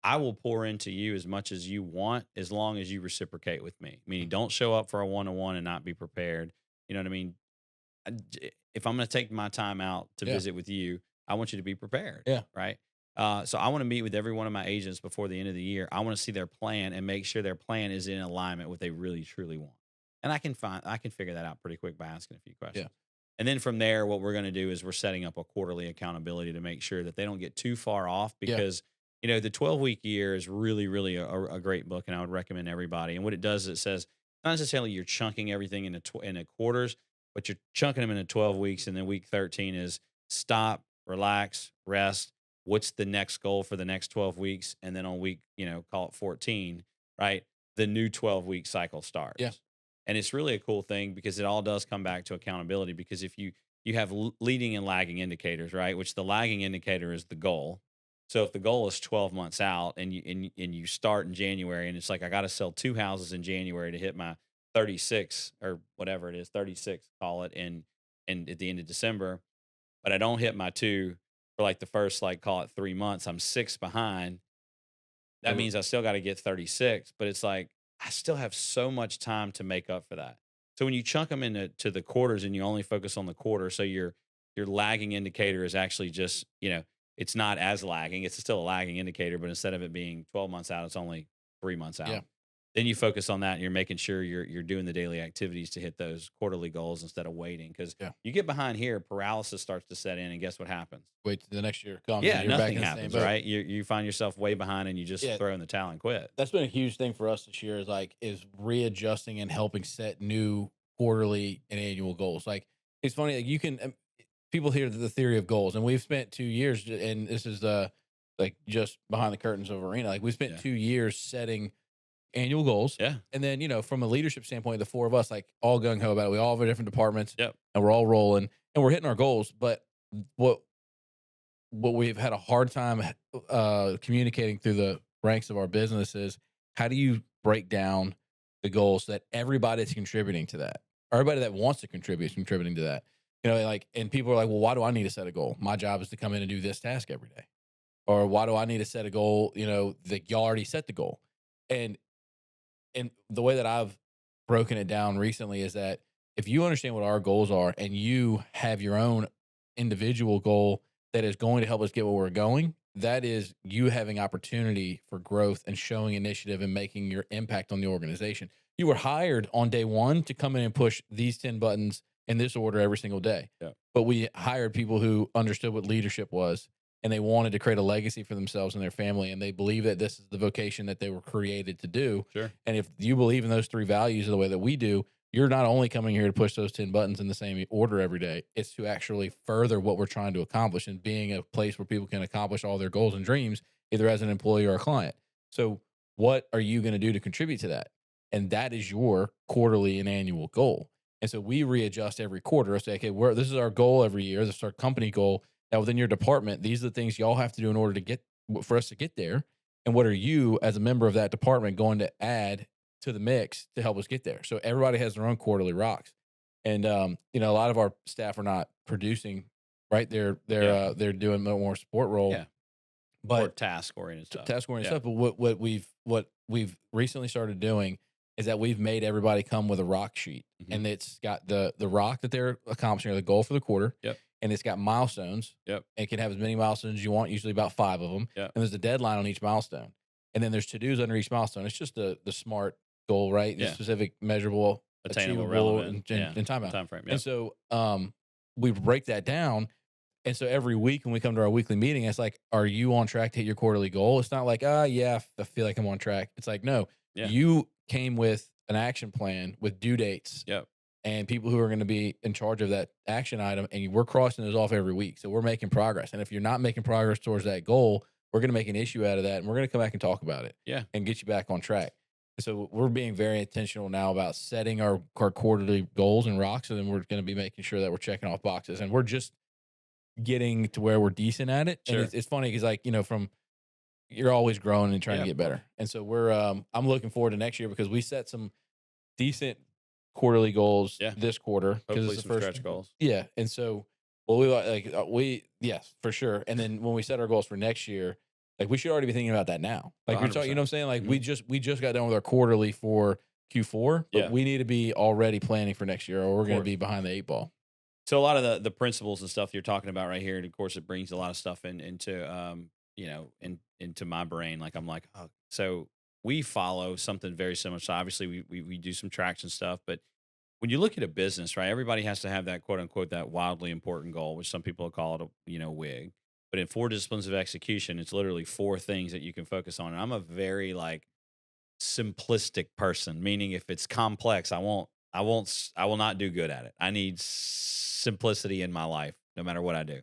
I will pour into you as much as you want, as long as you reciprocate with me. Meaning don't show up for a one-on-one and not be prepared. You know what I mean? if I'm going to take my time out to visit with you, I want you to be prepared. Yeah. Right. So I want to meet with every one of my agents before the end of the year. I want to see their plan and make sure their plan is in alignment with what they really truly want. And I can figure that out pretty quick by asking a few questions. Yeah. And then from there, what we're going to do is we're setting up a quarterly accountability to make sure that they don't get too far off, because the 12-week year is really, really a great book, and I would recommend everybody. And what it does is it says not necessarily you're chunking everything into quarters, but you're chunking them into 12 weeks, and then week 13 is stop, relax, rest. What's the next goal for the next 12 weeks? And then on week, call it 14, right? The new 12-week cycle starts. Yeah. And it's really a cool thing because it all does come back to accountability, because if you have leading and lagging indicators, right? Which the lagging indicator is the goal. So if the goal is 12 months out and you start in January, and it's like, I got to sell 2 houses in January to hit my 36 or whatever it is, 36, call it, and at the end of December, but I don't hit my 2 for like the first, call it 3 months, I'm 6 behind. That means I still got to get 36, but it's like, I still have so much time to make up for that. So when you chunk them into the quarters and you only focus on the quarter, so your lagging indicator is actually just, it's not as lagging. It's still a lagging indicator, but instead of it being 12 months out, it's only 3 months out. Yeah. Then you focus on that, and you're making sure you're doing the daily activities to hit those quarterly goals instead of waiting. Because you get behind here, paralysis starts to set in, and guess what happens? Wait till the next year comes. Yeah, and you're nothing back happens, in the same boat. right? You find yourself way behind, and you just throw in the towel and quit. That's been a huge thing for us this year, is readjusting and helping set new quarterly and annual goals. It's funny, you can people hear the theory of goals, and we've spent 2 years, and this is just behind the curtains of Arena. We spent 2 years setting annual goals. Yeah. And then, from a leadership standpoint, the 4 of us, all gung ho about it. We all have our different departments. Yep. And we're all rolling and we're hitting our goals. But what we've had a hard time communicating through the ranks of our business is, how do you break down the goals so that everybody's contributing to that? Everybody that wants to contribute is contributing to that. And people are like, well, why do I need to set a goal? My job is to come in and do this task every day. Or why do I need to set a goal? That y'all already set the goal. And the way that I've broken it down recently is that if you understand what our goals are and you have your own individual goal that is going to help us get where we're going, that is you having opportunity for growth and showing initiative and making your impact on the organization. You were hired on day 1 to come in and push these 10 buttons in this order every single day. Yeah. But we hired people who understood what leadership was, and they wanted to create a legacy for themselves and their family, and they believe that this is the vocation that they were created to do. Sure. And if you believe in those 3 values the way that we do, you're not only coming here to push those 10 buttons in the same order every day, it's to actually further what we're trying to accomplish and being a place where people can accomplish all their goals and dreams, either as an employee or a client. So what are you going to do to contribute to that? And that is your quarterly and annual goal. And so we readjust every quarter. Say, okay, this is our goal every year. This is our company goal. Now, within your department, these are the things y'all have to do in order to for us to get there. And what are you, as a member of that department, going to add to the mix to help us get there? So everybody has their own quarterly rocks. And a lot of our staff are not producing, right? They're doing more support role. Yeah. But or task oriented stuff. Stuff. But what we've recently started doing is that we've made everybody come with a rock sheet, and it's got the rock that they're accomplishing, or the goal for the quarter. Yep. And it's got milestones. Yep. And it can have as many milestones as you want, usually about 5 of them. Yep. And there's a deadline on each milestone. And then there's to-dos under each milestone. It's just the SMART goal, right? The specific, measurable, attainable, achievable, relevant, and time out. Time frame. Yep. And so we break that down. And so every week when we come to our weekly meeting, it's like, are you on track to hit your quarterly goal? It's not like, yeah, I feel like I'm on track. It's like, no, you came with an action plan with due dates. Yep. And people who are going to be in charge of that action item, and we're crossing those off every week. So we're making progress. And if you're not making progress towards that goal, we're going to make an issue out of that, and we're going to come back and talk about it. Yeah. And get you back on track. So we're being very intentional now about setting our quarterly goals and rocks, and then we're going to be making sure that we're checking off boxes. And we're just getting to where we're decent at it. Sure. And it's funny because you're always growing and trying to get better. And so I'm looking forward to next year, because we set some decent quarterly goals this quarter. Hopefully it's the some stretch goals. Yeah. And so, yes, for sure. And then when we set our goals for next year, we should already be thinking about that now. We're talking, you know what I'm saying? We just got done with our quarterly for Q4, but we need to be already planning for next year, or we're going to be behind the 8 ball. So a lot of the principles and stuff you're talking about right here, and of course it brings a lot of stuff into into my brain. Like I'm like, oh, so we follow something very similar. So obviously we do some traction stuff, but when you look at a business, right, everybody has to have that quote unquote that wildly important goal, which some people call it a WIG. But in 4 disciplines of execution, it's literally 4 things that you can focus on. And I'm a very like simplistic person, meaning if it's complex, I will not do good at it. I need simplicity in my life, no matter what I do.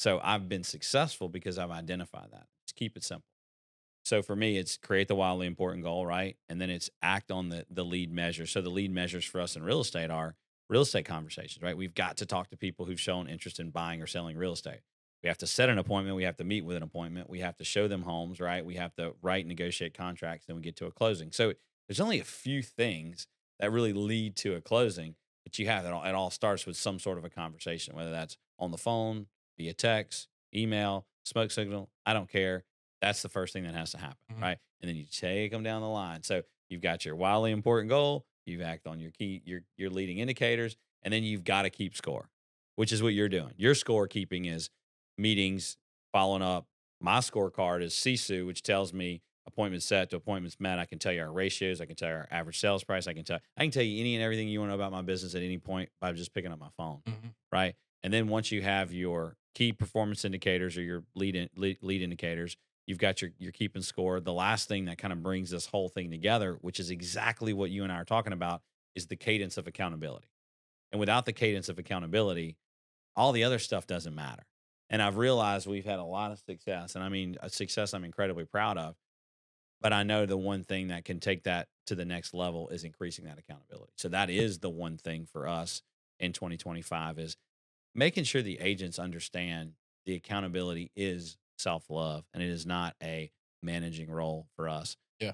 So I've been successful because I've identified that. Just keep it simple. So for me, it's create the wildly important goal, right? And then it's act on the lead measures. So the lead measures for us in real estate are real estate conversations, right? We've got to talk to people who've shown interest in buying or selling real estate. We have to set an appointment. We have to meet with an appointment. We have to show them homes, right? We have to write, negotiate contracts, then we get to a closing. So there's only a few things that really lead to a closing that you have. It all starts with some sort of a conversation, whether that's on the phone, via text, email, smoke signal. I don't care. That's the first thing that has to happen, right? And then you take them down the line. So you've got your wildly important goal. You've act on your key, your leading indicators, and then you've got to keep score, which is what you're doing. Your score keeping is meetings, following up. My scorecard is CSU, which tells me appointments set to appointments met. I can tell you our ratios. I can tell you our average sales price. I can tell you any and everything you want to know about my business at any point by just picking up my phone, right? And then once you have your key performance indicators or your lead indicators, you've got your keep and score. The last thing that kind of brings this whole thing together, which is exactly what you and I are talking about, is the cadence of accountability. And without the cadence of accountability, all the other stuff doesn't matter. And I've realized we've had a lot of success. And I mean, a success I'm incredibly proud of. But I know the one thing that can take that to the next level is increasing that accountability. So that is the one thing for us in 2025 is making sure the agents understand the accountability is self-love and it is not a managing role for us. Yeah.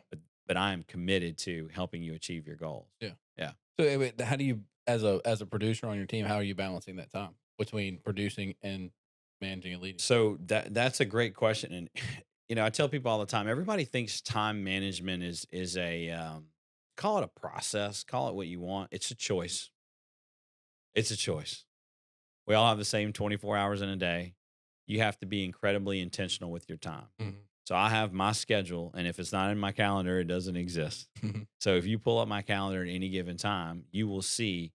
But I am committed to helping you achieve your goals. Yeah. Yeah. So wait, how do you, as a producer on your team, how are you balancing that time between producing and managing and leading? So that's a great question. And I tell people all the time, everybody thinks time management is a call it a process, call it what you want. It's a choice. It's a choice. We all have the same 24 hours in a day. You have to be incredibly intentional with your time. So I have my schedule, and if it's not in my calendar, it doesn't exist. So if you pull up my calendar at any given time, you will see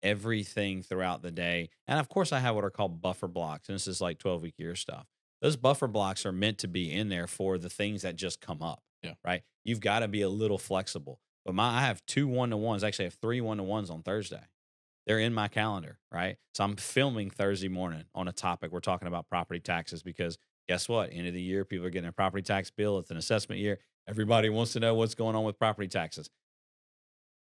everything throughout the day. And of course, I have what are called buffer blocks, and this is like 12-week year stuff. Those buffer blocks are meant to be in there for the things that just come up. Yeah. Right. You've got to be a little flexible. But I have 2 1-to-1s. Actually, I have 3 1-to-1s on Thursday. They're in my calendar, right? So I'm filming Thursday morning on a topic. We're talking about property taxes because guess what? End of the year, people are getting a property tax bill. It's an assessment year. Everybody wants to know what's going on with property taxes.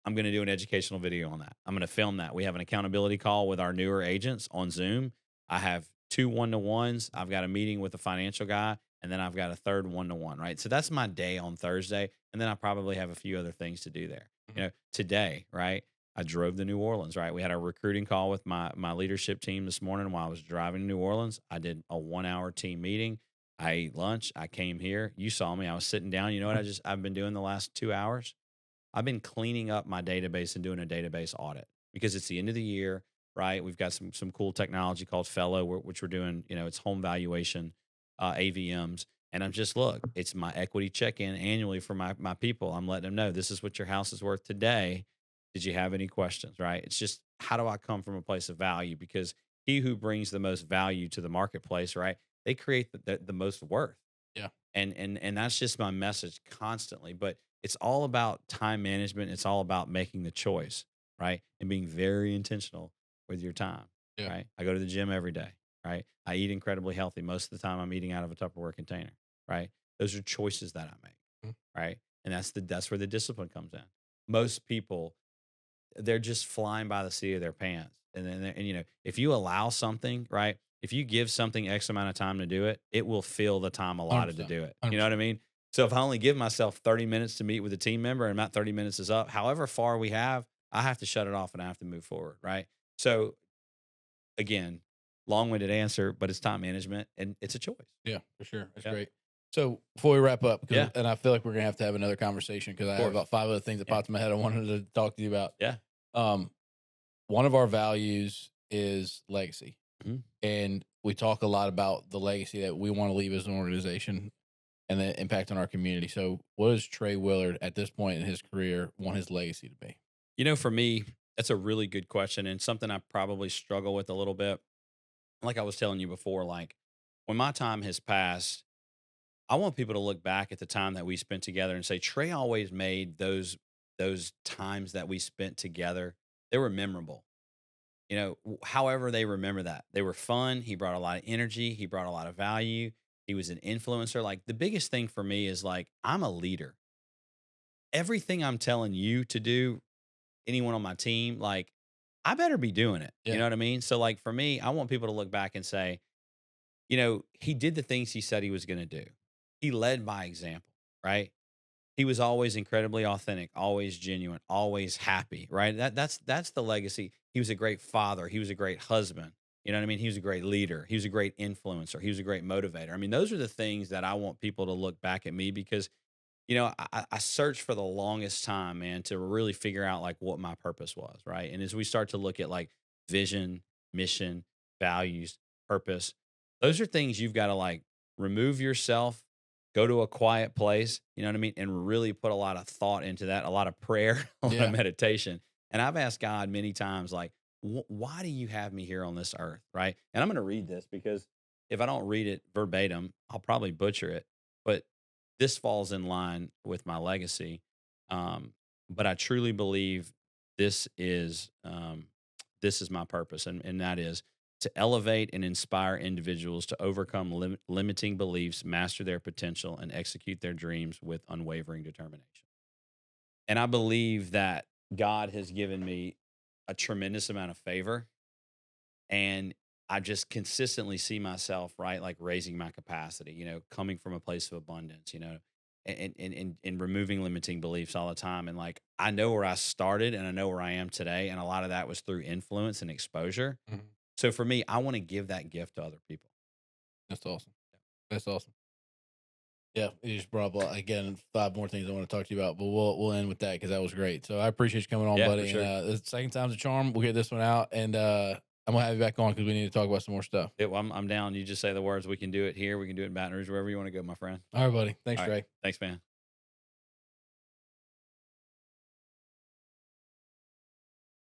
I'm going to do an educational video on that. I'm going to film that. We have an accountability call with our newer agents on Zoom. I have 2 1-to-1s. I've got a meeting with a financial guy, and then I've got a third 1-to-1, right? So that's my day on Thursday. And then I probably have a few other things to do there. Today, right? I drove to New Orleans, right? We had a recruiting call with my leadership team this morning while I was driving to New Orleans. I did a 1-hour team meeting. I ate lunch. I came here. You saw me. I was sitting down. You know what I've been doing the last 2 hours? I've been cleaning up my database and doing a database audit because it's the end of the year, right? We've got some cool technology called Fellow, which we're doing, it's home valuation, AVMs. And I'm just, look, it's my equity check-in annually for my people. I'm letting them know this is what your house is worth today. Did you have any questions, right? It's just, how do I come from a place of value? Because he who brings the most value to the marketplace, right? They create the most worth. Yeah. And that's just my message constantly. But it's all about time management. It's all about making the choice, right? And being very intentional with your time, right? I go to the gym every day, right? I eat incredibly healthy. Most of the time I'm eating out of a Tupperware container, right? Those are choices that I make, right? And that's where the discipline comes in. Most people, they're just flying by the seat of their pants. And if you allow something, right? If you give something X amount of time to do it, it will fill the time allotted to do it. 100%. You know what I mean? So if I only give myself 30 minutes to meet with a team member and that 30 minutes is up, however far we have, I have to shut it off and I have to move forward, right? So again, long-winded answer, but it's time management and it's a choice. Yeah, for sure. That's great. So before we wrap up, Yeah. and I feel like we're going to have another conversation because I have about 5 other things that popped in my head I wanted to talk to you about. Yeah. One of our values is legacy. Mhm. And we talk a lot about the legacy that we want to leave as an organization and the impact on our community. So, what does Trey Willard at this point in his career want his legacy to be? For me, that's a really good question and something I probably struggle with a little bit. Like I was telling you before, like when my time has passed, I want people to look back at the time that we spent together and say Trey always made those times that we spent together, they were memorable. However they remember that. They were fun. He brought a lot of energy, he brought a lot of value. He was an influencer. Like the biggest thing for me is like I'm a leader. Everything I'm telling you to do, anyone on my team, like I better be doing it. You Yeah. know what I mean? So like for me, I want people to look back and say, he did the things he said he was going to do. He led by example, right? He was always incredibly authentic, always genuine, always happy, right? That's the legacy. He was a great father. He was a great husband. You know what I mean? He was a great leader. He was a great influencer. He was a great motivator. I mean, those are the things that I want people to look back at me because I searched for the longest time, man, to really figure out like what my purpose was, right? And as we start to look at like vision, mission, values, purpose, those are things you've got to like remove yourself, go to a quiet place, you know what I mean? And really put a lot of thought into that, a lot of prayer, a lot Yeah. of meditation. And I've asked God many times, like, why do you have me here on this earth, right? And I'm going to read this because if I don't read it verbatim, I'll probably butcher it. But this falls in line with my legacy. But I truly believe this is this is my purpose, and that is to elevate and inspire individuals to overcome limiting beliefs, master their potential, and execute their dreams with unwavering determination. And I believe that God has given me a tremendous amount of favor, and I just consistently see myself, right, like raising my capacity, coming from a place of abundance, and removing limiting beliefs all the time. And like I know where I started and I know where I am today. And a lot of that was through influence and exposure. Mhm. So for me, I want to give that gift to other people. That's awesome. That's awesome. Yeah, you just brought up again 5 more things I want to talk to you about, but we'll end with that because that was great. So I appreciate you coming on, Yeah, buddy. for sure. And the second time's a charm. We'll get this one out, and I'm gonna have you back on because we need to talk about some more stuff. Yeah, well, I'm down. You just say the words. We can do it here. We can do it in Baton Rouge, wherever you want to go, my friend. All right, buddy. Thanks, All right. Trey. Thanks, man.